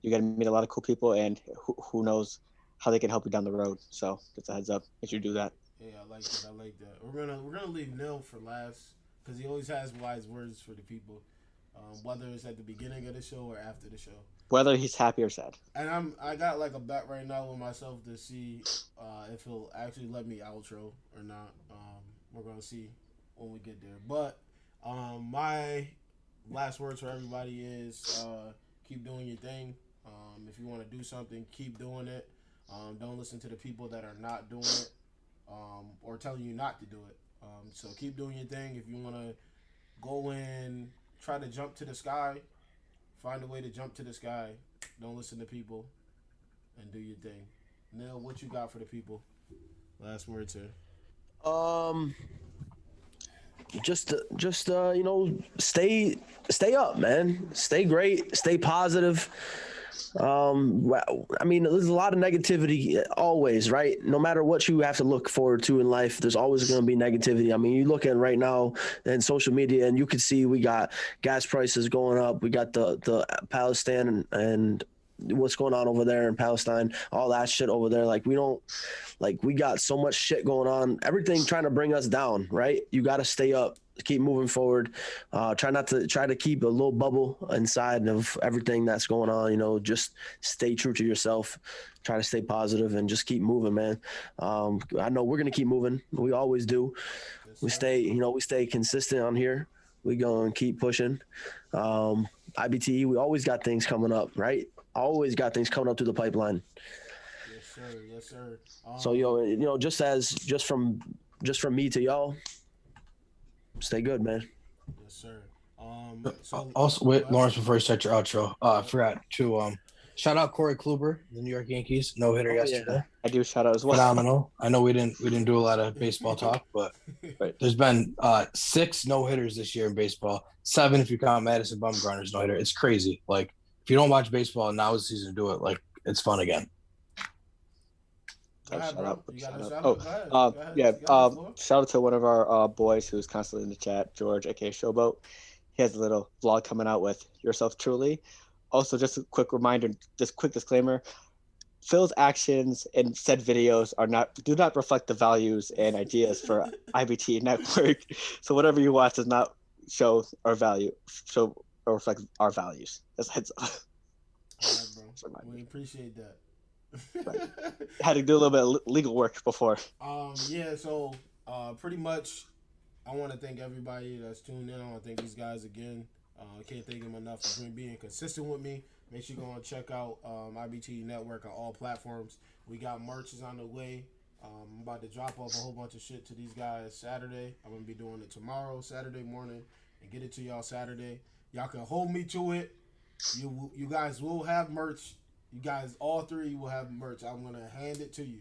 You got to meet a lot of cool people, and who knows how they can help you down the road. So just a heads up if you do that. Yeah, I like that. We're gonna leave Neil for last because he always has wise words for the people, whether it's at the beginning of the show or after the show. Whether he's happy or sad. And I got like a bet right now with myself to see if he'll actually let me outro or not. We're gonna see when we get there. But my last words for everybody is keep doing your thing. If you want to do something, keep doing it. Don't listen to the people that are not doing it or telling you not to do it. So keep doing your thing. If you want to go and try to jump to the sky, find a way to jump to the sky. Don't listen to people and do your thing. Neil, what you got for the people? Last words here. Just you know, stay up, man. Stay great. Stay positive. I mean, there's a lot of negativity always, right? No matter what you have to look forward to in life, there's always going to be negativity. I mean, you look at right now in social media and you can see we got gas prices going up. We got the Palestine and what's going on over there in Palestine, all that shit over there. Like we got so much shit going on, everything trying to bring us down, right? You got to stay up. Keep moving forward. Try to keep a little bubble inside of everything that's going on. You know, just stay true to yourself. Try to stay positive and just keep moving, man. I know we're gonna keep moving. We always do. We stay consistent on here. We gonna keep pushing. IBTE. We always got things coming up, right? Always got things coming up through the pipeline. Yes, sir. So just from me to y'all. Stay good, man. Yes, sir. Also, wait, Lawrence, before you start your outro, I forgot to shout out Corey Kluber, the New York Yankees no-hitter yesterday. Yeah. I do shout out as well. Phenomenal. I know we didn't do a lot of baseball talk, but there's been 6 no-hitters this year in baseball. 7 if you count Madison Bumgarner's no-hitter. It's crazy. Like if you don't watch baseball, now is the season to do it. Like it's fun again. Shout out. Shout out to one of our boys who's constantly in the chat, George, aka Showboat. He has a little vlog coming out with yourself truly. Also, just a quick reminder, just quick disclaimer. Phil's actions and said videos do not reflect the values and ideas for IBT Network. So whatever you watch does not show show or reflect our values. That's heads up. All right, bro. We appreciate that. Right. Had to do a little bit of legal work before. Yeah. So, pretty much, I want to thank everybody that's tuned in. I want to thank these guys again. I can't thank them enough for being consistent with me. Make sure you go and check out IBT Network on all platforms. We got merches on the way. I'm about to drop off a whole bunch of shit to these guys Saturday. I'm going to be doing it tomorrow, Saturday morning, and get it to y'all Saturday. Y'all can hold me to it. You guys will have merch. You guys, all three will have merch. I'm going to hand it to you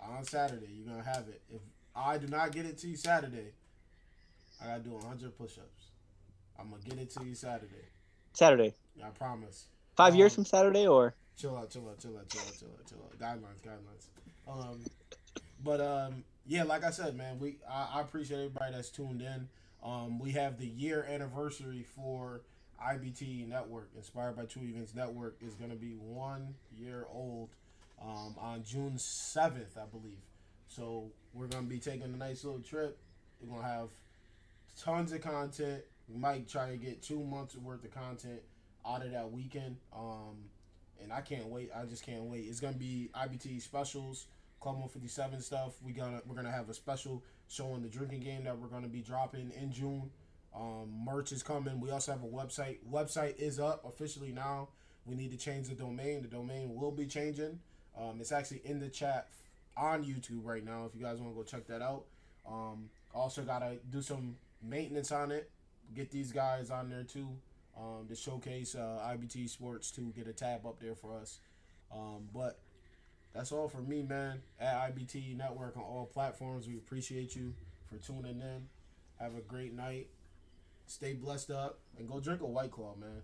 on Saturday. You're going to have it. If I do not get it to you Saturday, I got to do 100 push-ups. I'm going to get it to you Saturday. Saturday. I promise. 5 years from Saturday, or? Chill out. Guidelines. Yeah, like I said, man, I appreciate everybody that's tuned in. We have the year anniversary for IBTE Network, Inspired by True Events Network, is going to be 1 year old on June 7th, I believe. So we're going to be taking a nice little trip. We're going to have tons of content. We might try to get 2 months worth of content out of that weekend. And I can't wait. I just can't wait. It's gonna be IBT specials, Club 157 stuff. We're gonna have a special showing the drinking game that we're gonna be dropping in June. Merch is coming. We also have a website. Website is up officially now. We need to change the domain. The domain will be changing. It's actually in the chat on YouTube right now. If you guys want to go check that out. Also gotta do some maintenance on it. Get these guys on there too. To showcase IBT Sports to get a tab up there for us. But that's all for me, man. At IBT Network on all platforms. We appreciate you for tuning in. Have a great night. Stay blessed up and go drink a White Claw, man.